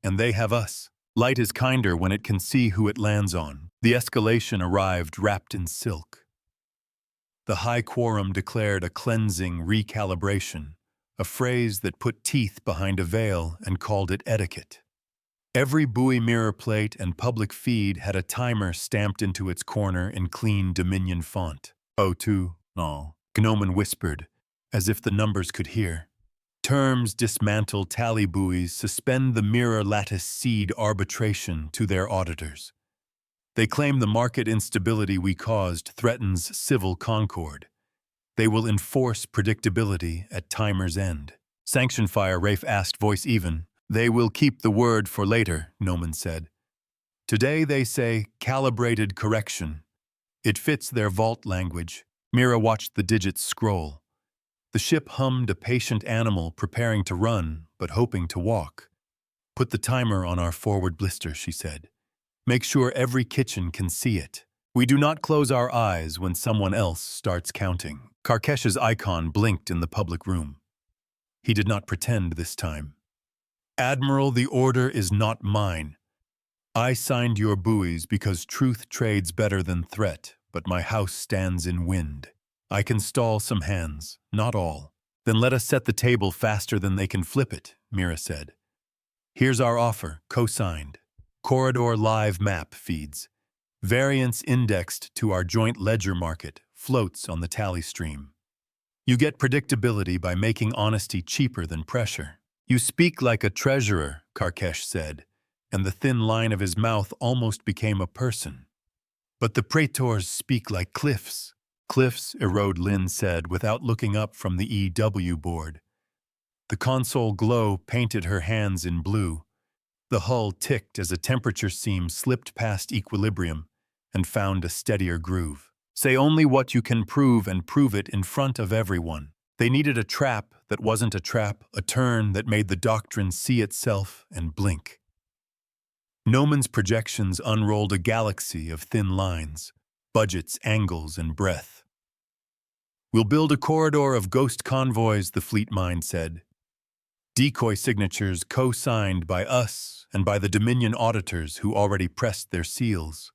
"And they have us. Light is kinder when it can see who it lands on." The escalation arrived wrapped in silk. The high quorum declared a cleansing recalibration, a phrase that put teeth behind a veil and called it etiquette. Every buoy mirror plate and public feed had a timer stamped into its corner in clean Dominion font. "Oh, two, no," Gnomon whispered, as if the numbers could hear. Terms dismantle tally buoys, suspend the mirror lattice seed arbitration to their auditors. They claim the market instability we caused threatens civil concord. They will enforce predictability at timer's end. "Sanction fire," Rafe asked, voice even. "They will keep the word for later," Noman said. "Today they say calibrated correction. It fits their vault language." Mira watched the digits scroll. The ship hummed a patient animal preparing to run, but hoping to walk. "Put the timer on our forward blister," she said. "Make sure every kitchen can see it. We do not close our eyes when someone else starts counting." Karkesh's icon blinked in the public room. He did not pretend this time. "Admiral, the order is not mine. I signed your buoys because truth trades better than threat, but my house stands in wind. I can stall some hands, not all." "Then let us set the table faster than they can flip it," Mira said. "Here's our offer, co-signed. Corridor live map feeds. Variance indexed to our joint ledger market floats on the tally stream. You get predictability by making honesty cheaper than pressure." "You speak like a treasurer," Karkesh said, and the thin line of his mouth almost became a person. "But the praetors speak like cliffs." "Cliffs erode," Lynn said, without looking up from the EW board. The console glow painted her hands in blue. The hull ticked as a temperature seam slipped past equilibrium and found a steadier groove. "Say only what you can prove and prove it in front of everyone." They needed a trap that wasn't a trap, a turn that made the doctrine see itself and blink. Noman's projections unrolled a galaxy of thin lines, budgets, angles, and breadth. "We'll build a corridor of ghost convoys," the fleet mind said. "Decoy signatures co-signed by us and by the Dominion auditors who already pressed their seals.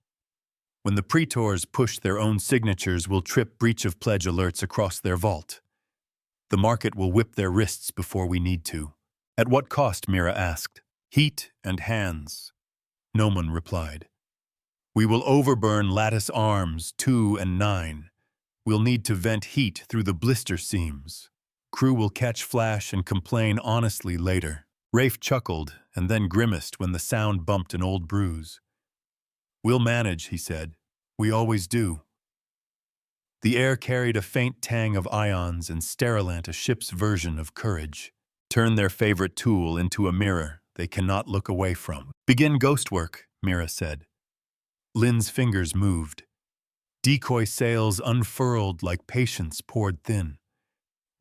When the praetors push their own signatures, we'll trip breach of pledge alerts across their vault. The market will whip their wrists before we need to." "At what cost?" Mira asked. "Heat and hands," Noman replied. "We will overburn lattice arms 2 and 9. We'll need to vent heat through the blister seams. Crew will catch flash and complain honestly later." Rafe chuckled and then grimaced when the sound bumped an old bruise. "We'll manage," he said. "We always do." The air carried a faint tang of ions and sterilant a ship's version of courage. Turn their favorite tool into a mirror they cannot look away from. "Begin ghost work," Mira said. Lynn's fingers moved. Decoy sails unfurled like patience poured thin.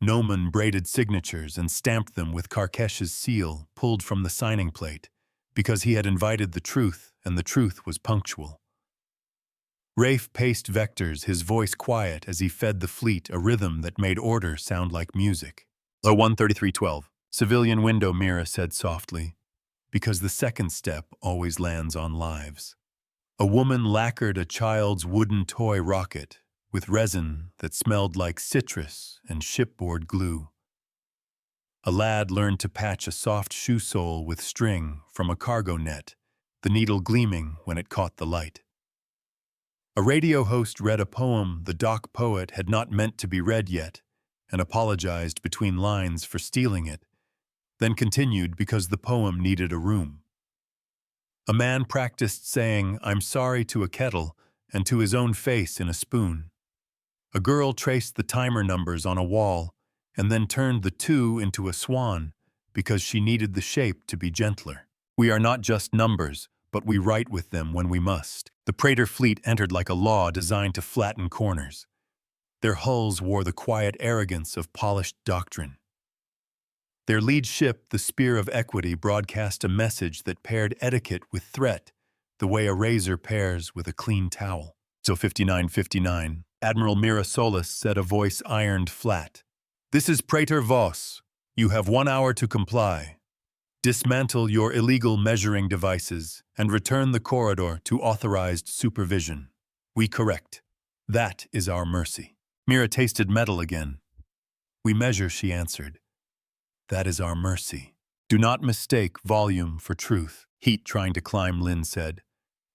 Noman braided signatures and stamped them with Karkesh's seal pulled from the signing plate, because he had invited the truth and the truth was punctual. Rafe paced vectors, his voice quiet as he fed the fleet a rhythm that made order sound like music. "Oh, 13312. Civilian window," Mira said softly, because the second step always lands on lives. A woman lacquered a child's wooden toy rocket with resin that smelled like citrus and shipboard glue. A lad learned to patch a soft shoe sole with string from a cargo net, the needle gleaming when it caught the light. A radio host read a poem the dock poet had not meant to be read yet, and apologized between lines for stealing it, then continued because the poem needed a room. A man practiced saying, "I'm sorry" to a kettle and to his own face in a spoon. A girl traced the timer numbers on a wall and then turned the 2 into a swan because she needed the shape to be gentler. We are not just numbers, but we write with them when we must. The Praetor fleet entered like a law designed to flatten corners. Their hulls wore the quiet arrogance of polished doctrine. Their lead ship, the Spear of Equity, broadcast a message that paired etiquette with threat, the way a razor pairs with a clean towel. So 5959, Admiral Mira Solis said, a voice ironed flat. This is Praetor Voss. You have 1 hour to comply. Dismantle your illegal measuring devices and return the corridor to authorized supervision. We correct. That is our mercy. Mira tasted metal again. We measure, she answered. That is our mercy. Do not mistake volume for truth. Heat trying to climb, Lynn said.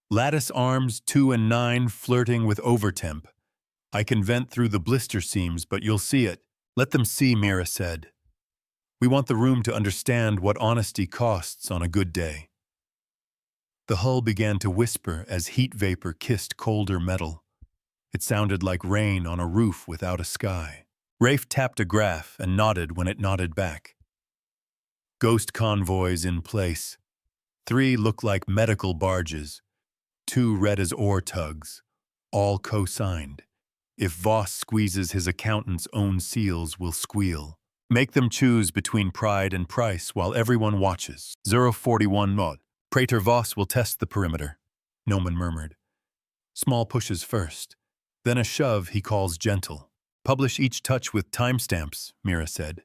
Lattice arms 2 and 9 flirting with overtemp. I can vent through the blister seams, but you'll see it. Let them see, Mira said. We want the room to understand what honesty costs on a good day. The hull began to whisper as heat vapor kissed colder metal. It sounded like rain on a roof without a sky. Rafe tapped a graph and nodded when it nodded back. Ghost convoys in place. 3 look like medical barges. 2 read as ore tugs. All co-signed. If Voss squeezes his accountant's own seals, we'll squeal. Make them choose between pride and price while everyone watches. 041 mod. Praetor Voss will test the perimeter, Noman murmured. Small pushes first. Then a shove he calls gentle. Publish each touch with timestamps, Mira said.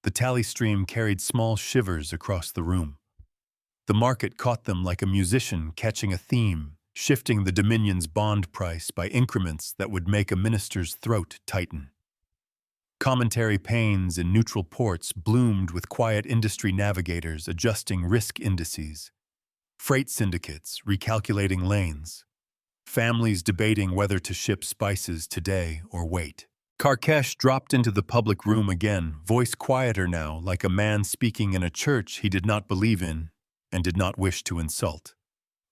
The tally stream carried small shivers across the room. The market caught them like a musician catching a theme, shifting the Dominion's bond price by increments that would make a minister's throat tighten. Commentary panes in neutral ports bloomed with quiet industry navigators adjusting risk indices. Freight syndicates recalculating lanes. Families debating whether to ship spices today or wait. Karkesh dropped into the public room again, voice quieter now, like a man speaking in a church he did not believe in and did not wish to insult.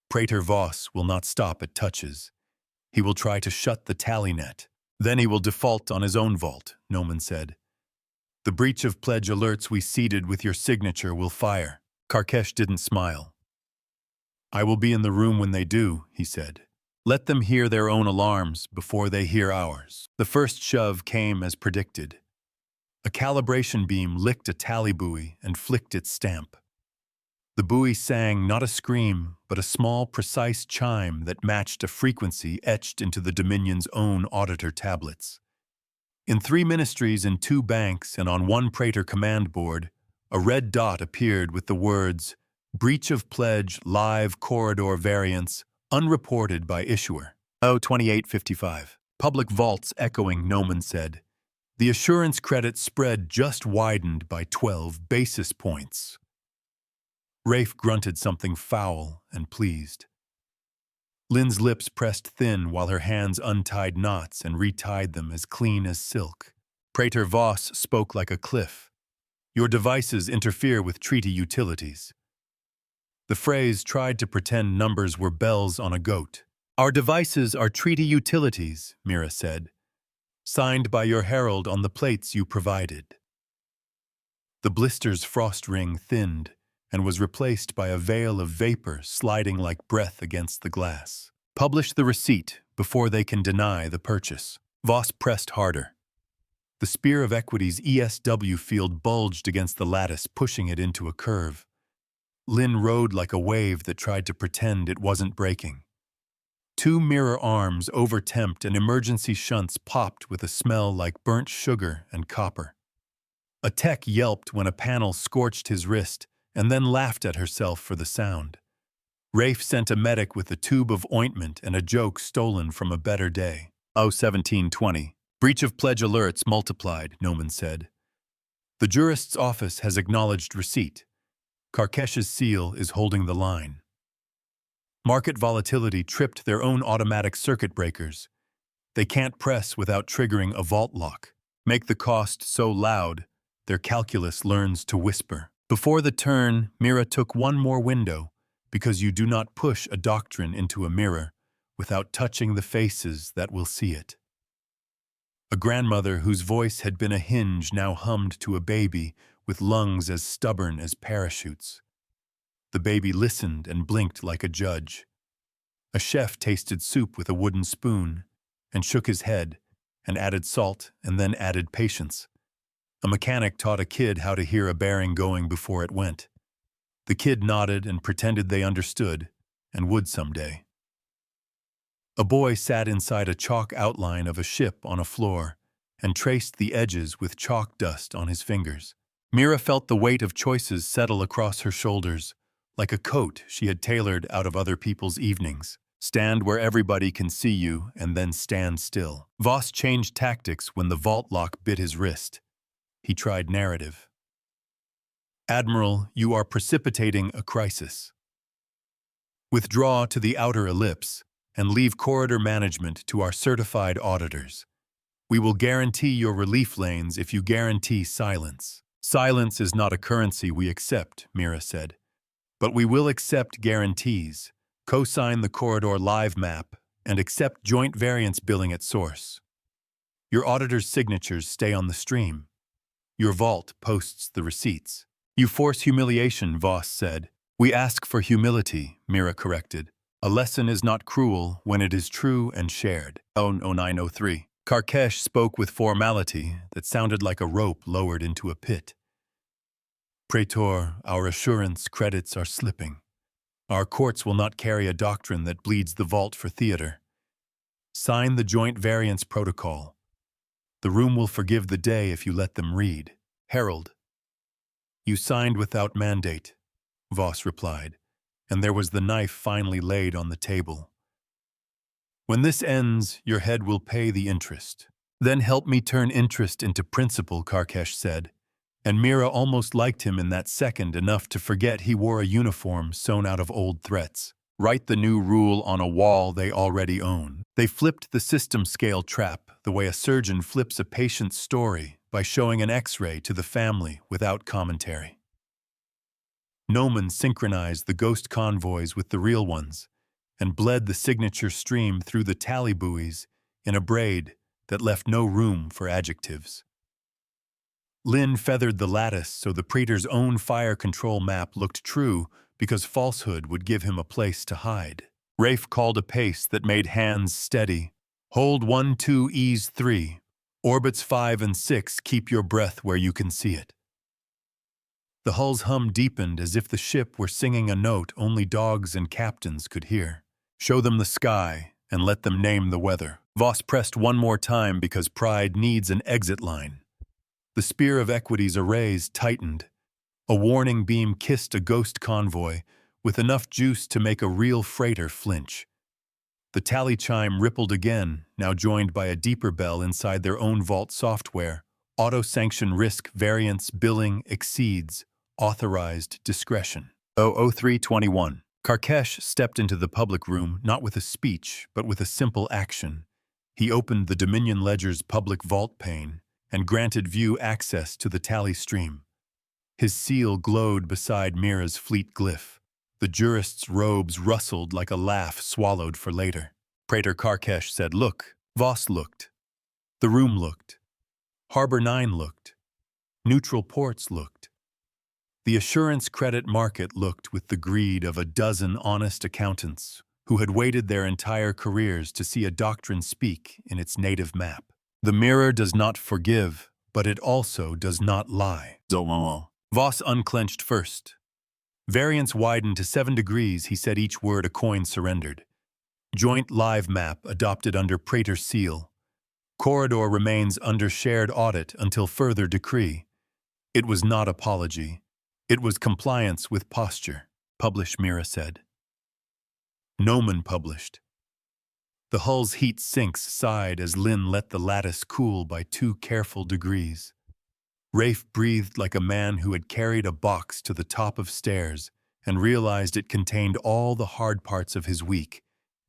Praetor Voss will not stop at touches. He will try to shut the tally net. Then he will default on his own vault, Noman said. The breach of pledge alerts we seeded with your signature will fire. Karkesh didn't smile. I will be in the room when they do, he said. Let them hear their own alarms before they hear ours. The first shove came as predicted. A calibration beam licked a tally buoy and flicked its stamp. The buoy sang not a scream, but a small, precise chime that matched a frequency etched into the Dominion's own auditor tablets. In 3 ministries and 2 banks and on 1 Praetor command board, a red dot appeared with the words, Breach of pledge, live corridor variance, unreported by issuer. 2855. Public vaults echoing, Noman said. The assurance credit spread just widened by 12 basis points. Rafe grunted something foul and pleased. Lynn's lips pressed thin while her hands untied knots and retied them as clean as silk. Praetor Voss spoke like a cliff. Your devices interfere with treaty utilities. The phrase tried to pretend numbers were bells on a goat. Our devices are treaty utilities, Mira said, signed by your herald on the plates you provided. The blister's frost ring thinned and was replaced by a veil of vapor sliding like breath against the glass. Publish the receipt before they can deny the purchase. Voss pressed harder. The Spear of Equity's ESW field bulged against the lattice, pushing it into a curve. Lynn rode like a wave that tried to pretend it wasn't breaking. 2 mirror arms overtemped and emergency shunts popped with a smell like burnt sugar and copper. A tech yelped when a panel scorched his wrist and then laughed at herself for the sound. Rafe sent a medic with a tube of ointment and a joke stolen from a better day. 1720. Breach of pledge alerts multiplied, Noman said. The jurist's office has acknowledged receipt. Karkesh's seal is holding the line. Market volatility tripped their own automatic circuit breakers. They can't press without triggering a vault lock. Make the cost so loud, their calculus learns to whisper. Before the turn, Mira took one more window, because you do not push a doctrine into a mirror without touching the faces that will see it. A grandmother whose voice had been a hinge now hummed to a baby with lungs as stubborn as parachutes. The baby listened and blinked like a judge. A chef tasted soup with a wooden spoon and shook his head and added salt and then added patience. A mechanic taught a kid how to hear a bearing going before it went. The kid nodded and pretended they understood, and would someday. A boy sat inside a chalk outline of a ship on a floor and traced the edges with chalk dust on his fingers. Mira felt the weight of choices settle across her shoulders, like a coat she had tailored out of other people's evenings. Stand where everybody can see you, and then stand still. Voss changed tactics when the vault lock bit his wrist. He tried narrative. Admiral, you are precipitating a crisis. Withdraw to the outer ellipse and leave corridor management to our certified auditors. We will guarantee your relief lanes if you guarantee silence. Silence is not a currency we accept, Mira said. But we will accept guarantees, co-sign the corridor live map, and accept joint variance billing at source. Your auditor's signatures stay on the stream. Your vault posts the receipts. You force humiliation, Voss said. We ask for humility, Mira corrected. A lesson is not cruel when it is true and shared. 0903. Karkesh spoke with formality that sounded like a rope lowered into a pit. Praetor, our assurance credits are slipping. Our courts will not carry a doctrine that bleeds the vault for theater. Sign the joint variance protocol. The room will forgive the day if you let them read. Herald. You signed without mandate, Voss replied, and there was the knife finally laid on the table. When this ends, your head will pay the interest. Then help me turn interest into principal, Karkesh said, and Mira almost liked him in that second enough to forget he wore a uniform sewn out of old threats. Write the new rule on a wall they already own. They flipped the system scale trap the way a surgeon flips a patient's story by showing an X-ray to the family without commentary. Noman synchronized the ghost convoys with the real ones and bled the signature stream through the tally buoys in a braid that left no room for adjectives. Lynn feathered the lattice so the praetor's own fire control map looked true because falsehood would give him a place to hide. Rafe called a pace that made hands steady. Hold 1, 2, ease 3. Orbits 5 and 6, keep your breath where you can see it. The hull's hum deepened as if the ship were singing a note only dogs and captains could hear. Show them the sky and let them name the weather. Voss pressed one more time because pride needs an exit line. The spear of equity's arrays tightened. A warning beam kissed a ghost convoy with enough juice to make a real freighter flinch. The tally chime rippled again, now joined by a deeper bell inside their own vault software. Auto-sanction risk variance billing exceeds authorized discretion. 00321. Karkesh stepped into the public room not with a speech, but with a simple action. He opened the Dominion Ledger's public vault pane and granted view access to the tally stream. His seal glowed beside Mira's fleet glyph. The jurist's robes rustled like a laugh swallowed for later. Praetor Karkesh said, "Look." Voss looked. The room looked. Harbor 9 looked. Neutral ports looked. The assurance credit market looked with the greed of a dozen honest accountants who had waited their entire careers to see a doctrine speak in its native map. The mirror does not forgive, but it also does not lie. Voss unclenched first. Variance widened to 7 degrees, he said each word a coin surrendered. Joint live map adopted under Praetor seal. Corridor remains under shared audit until further decree. It was not apology. It was compliance with posture, publish, Mira said. Noman published. The hull's heat sinks sighed as Lynn let the lattice cool by 2 careful degrees. Rafe breathed like a man who had carried a box to the top of stairs and realized it contained all the hard parts of his week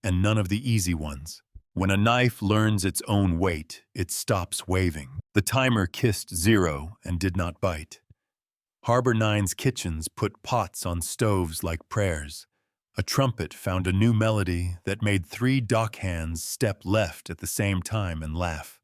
and none of the easy ones. When a knife learns its own weight, it stops waving. The timer kissed 0 and did not bite. Harbor 9's kitchens put pots on stoves like prayers. A trumpet found a new melody that made 3 dock hands step left at the same time and laugh.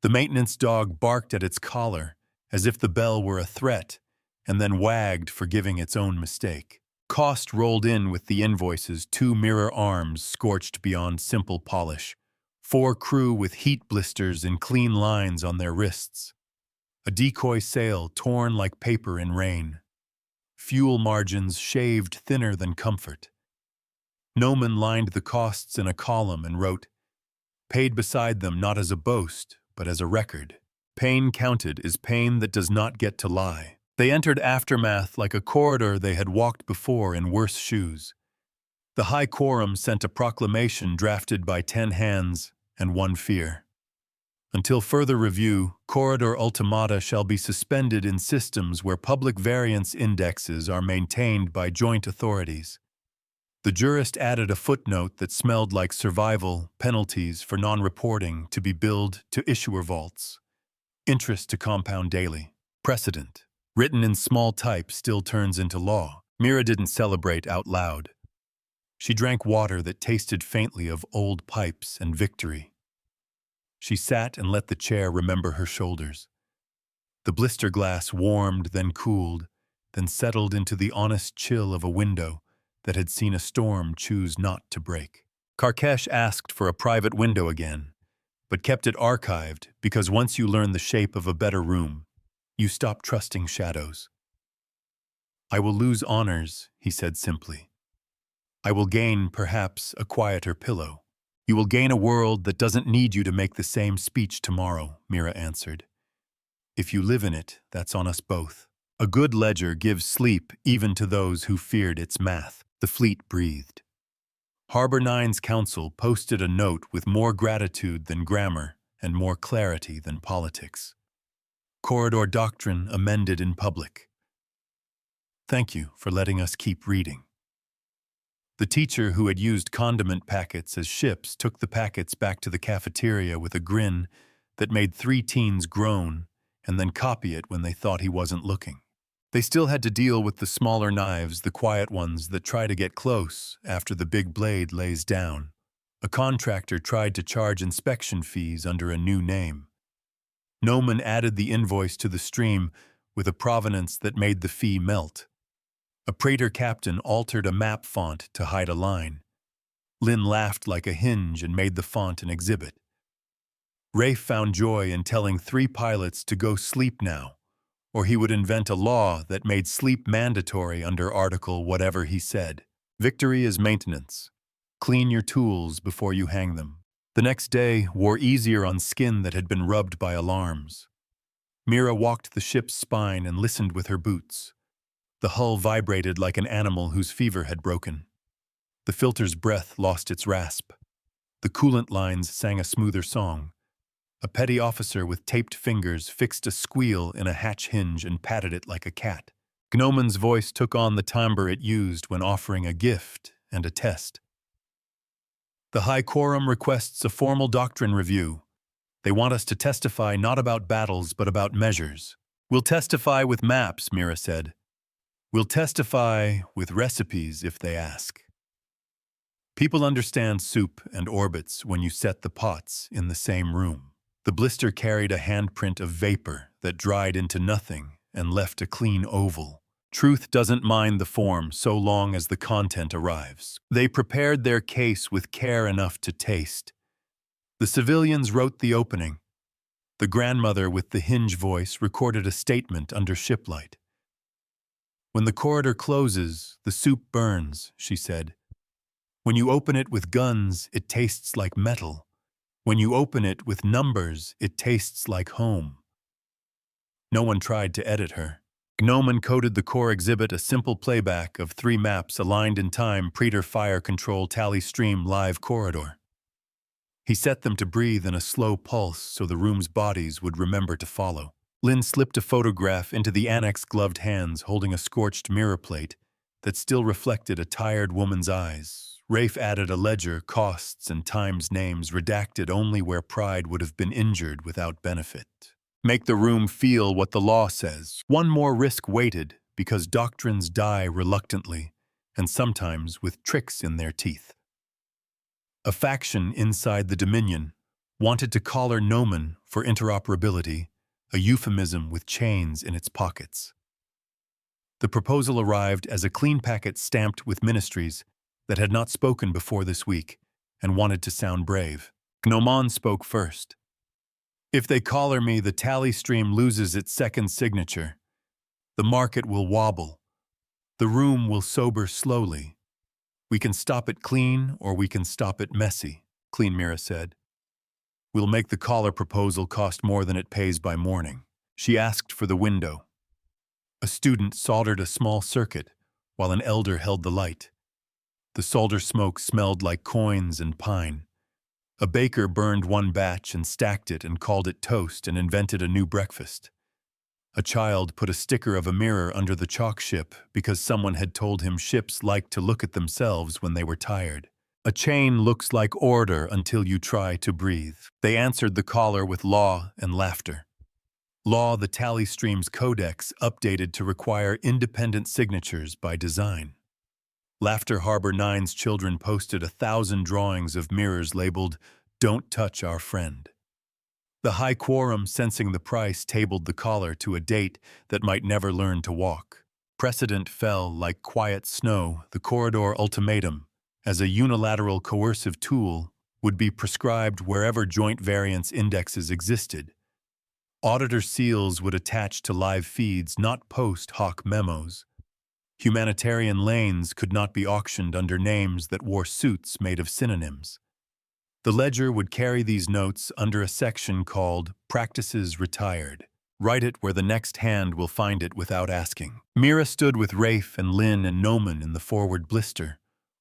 The maintenance dog barked at its collar as if the bell were a threat and then wagged, forgiving its own mistake. Cost rolled in with the invoices, 2 mirror arms scorched beyond simple polish, 4 crew with heat blisters and clean lines on their wrists, a decoy sail torn like paper in rain, fuel margins shaved thinner than comfort. Noman lined the costs in a column and wrote, "Paid beside them not as a boast, but as a record. Pain counted is pain that does not get to lie." They entered Aftermath like a corridor they had walked before in worse shoes. The High Quorum sent a proclamation drafted by 10 hands and 1 fear. Until further review, corridor ultimata shall be suspended in systems where public variance indexes are maintained by joint authorities. The jurist added a footnote that smelled like survival penalties for non-reporting to be billed to issuer vaults. Interest to compound daily. Precedent, written in small type, still turns into law. Mira didn't celebrate out loud. She drank water that tasted faintly of old pipes and victory. She sat and let the chair remember her shoulders. The blister glass warmed, then cooled, then settled into the honest chill of a window that had seen a storm choose not to break. Karkesh asked for a private window again, but kept it archived because once you learn the shape of a better room, you stop trusting shadows. "I will lose honors," he said simply. "I will gain, perhaps, a quieter pillow." "You will gain a world that doesn't need you to make the same speech tomorrow," Mira answered. "If you live in it, that's on us both." A good ledger gives sleep even to those who feared its math. The fleet breathed. Harbor Nine's council posted a note with more gratitude than grammar and more clarity than politics. Corridor doctrine amended in public. "Thank you for letting us keep reading." The teacher who had used condiment packets as ships took the packets back to the cafeteria with a grin that made 3 teens groan and then copy it when they thought he wasn't looking. They still had to deal with the smaller knives, the quiet ones that try to get close after the big blade lays down. A contractor tried to charge inspection fees under a new name. Noman added the invoice to the stream with a provenance that made the fee melt. A Praetor captain altered a map font to hide a line. Lynn laughed like a hinge and made the font an exhibit. Rafe found joy in telling 3 pilots to go sleep now, or he would invent a law that made sleep mandatory under article whatever he said. Victory is maintenance. Clean your tools before you hang them. The next day wore easier on skin that had been rubbed by alarms. Mira walked the ship's spine and listened with her boots. The hull vibrated like an animal whose fever had broken. The filter's breath lost its rasp. The coolant lines sang a smoother song. A petty officer with taped fingers fixed a squeal in a hatch hinge and patted it like a cat. Gnoman's voice took on the timbre it used when offering a gift and a test. "The High Quorum requests a formal doctrine review. They want us to testify not about battles but about measures." "We'll testify with maps," Mira said. "We'll testify with recipes if they ask." People understand soup and orbits when you set the pots in the same room. The blister carried a handprint of vapor that dried into nothing and left a clean oval. Truth doesn't mind the form so long as the content arrives. They prepared their case with care enough to taste. The civilians wrote the opening. The grandmother with the hinge voice recorded a statement under shiplight. "When the corridor closes, the soup burns," she said. "When you open it with guns, it tastes like metal. When you open it with numbers, it tastes like home." No one tried to edit her. Gnomon coded the core exhibit a simple playback of 3 maps aligned in time Praetor Fire Control Tally Stream Live Corridor. He set them to breathe in a slow pulse so the room's bodies would remember to follow. Lynn slipped a photograph into the annex gloved hands holding a scorched mirror plate that still reflected a tired woman's eyes. Rafe added a ledger, costs and times names redacted only where pride would have been injured without benefit. Make the room feel what the law says. One more risk waited because doctrines die reluctantly and sometimes with tricks in their teeth. A faction inside the Dominion wanted to collar Noman for interoperability, a euphemism with chains in its pockets. The proposal arrived as a clean packet stamped with ministries that had not spoken before this week and wanted to sound brave. Gnomon spoke first. "If they collar me, the tally stream loses its second signature. The market will wobble. The room will sober slowly. We can stop it clean or we can stop it messy, Clean Mira said. We'll make the collar proposal cost more than it pays by morning. She asked for the window. A student soldered a small circuit, while an elder held the light. The solder smoke smelled like coins and pine. A baker burned one batch and stacked it and called it toast and invented a new breakfast. A child put a sticker of a mirror under the chalk ship because someone had told him ships liked to look at themselves when they were tired. A chain looks like order until you try to breathe. They answered the caller with law and laughter. Law, the Tally Streams Codex, updated to require independent signatures by design. Laughter Harbor 9's children posted 1,000 drawings of mirrors labeled, "Don't touch our friend." The high quorum, sensing the price, tabled the caller to a date that might never learn to walk. Precedent fell like quiet snow. The corridor ultimatum, as a unilateral coercive tool, would be prescribed wherever joint variance indexes existed. Auditor seals would attach to live feeds, not post hoc memos. Humanitarian lanes could not be auctioned under names that wore suits made of synonyms. The ledger would carry these notes under a section called Practices Retired. Write it where the next hand will find it without asking. Mira stood with Rafe and Lynn and Noman in the forward blister,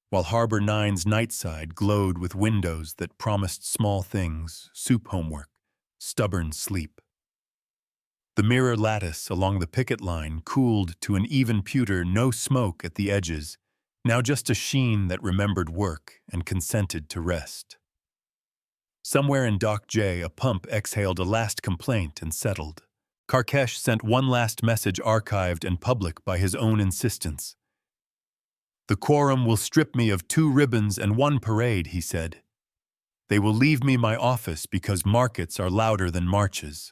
while Harbor 9's night side glowed with windows that promised small things, soup homework, stubborn sleep. The mirror lattice along the picket line cooled to an even pewter, no smoke at the edges, now just a sheen that remembered work and consented to rest. Somewhere in Dock J, a pump exhaled a last complaint and settled. Karkesh sent one last message archived and public by his own insistence. "The quorum will strip me of 2 ribbons and 1 parade," he said. "They will leave me my office because markets are louder than marches.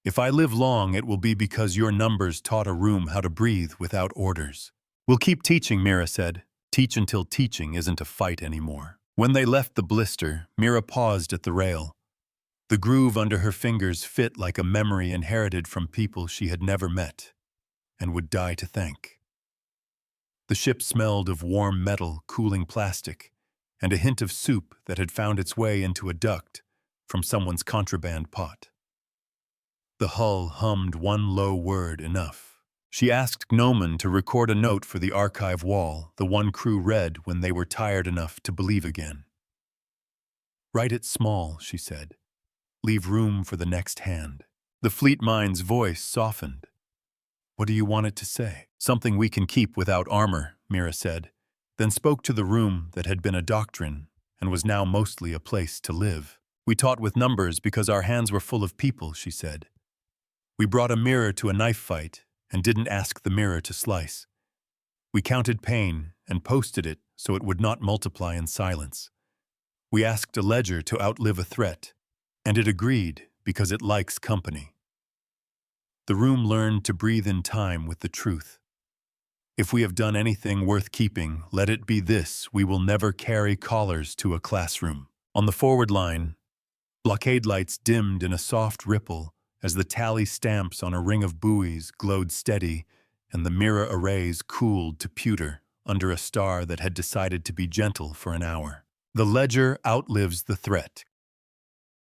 If I live long, it will be because your numbers taught a room how to breathe without orders." "We'll keep teaching," Mira said. "Teach until teaching isn't a fight anymore." When they left the blister, Mira paused at the rail. The groove under her fingers fit like a memory inherited from people she had never met and would die to thank. The ship smelled of warm metal, cooling plastic, and a hint of soup that had found its way into a duct from someone's contraband pot. The hull hummed one low word enough. She asked Gnomon to record a note for the archive wall, the one crew read when they were tired enough to believe again. "Write it small," she said. "Leave room for the next hand." The fleet mind's voice softened. "What do you want it to say?" "Something we can keep without armor," Mira said, then spoke to the room that had been a doctrine and was now mostly a place to live. "We taught with numbers because our hands were full of people," she said. "We brought a mirror to a knife fight and didn't ask the mirror to slice. We counted pain and posted it so it would not multiply in silence. We asked a ledger to outlive a threat, and it agreed because it likes company." The room learned to breathe in time with the truth. "If we have done anything worth keeping, let it be this: we will never carry collars to a classroom." On the forward line, blockade lights dimmed in a soft ripple as the tally stamps on a ring of buoys glowed steady and the mirror arrays cooled to pewter under a star that had decided to be gentle for an hour. "The ledger outlives the threat,"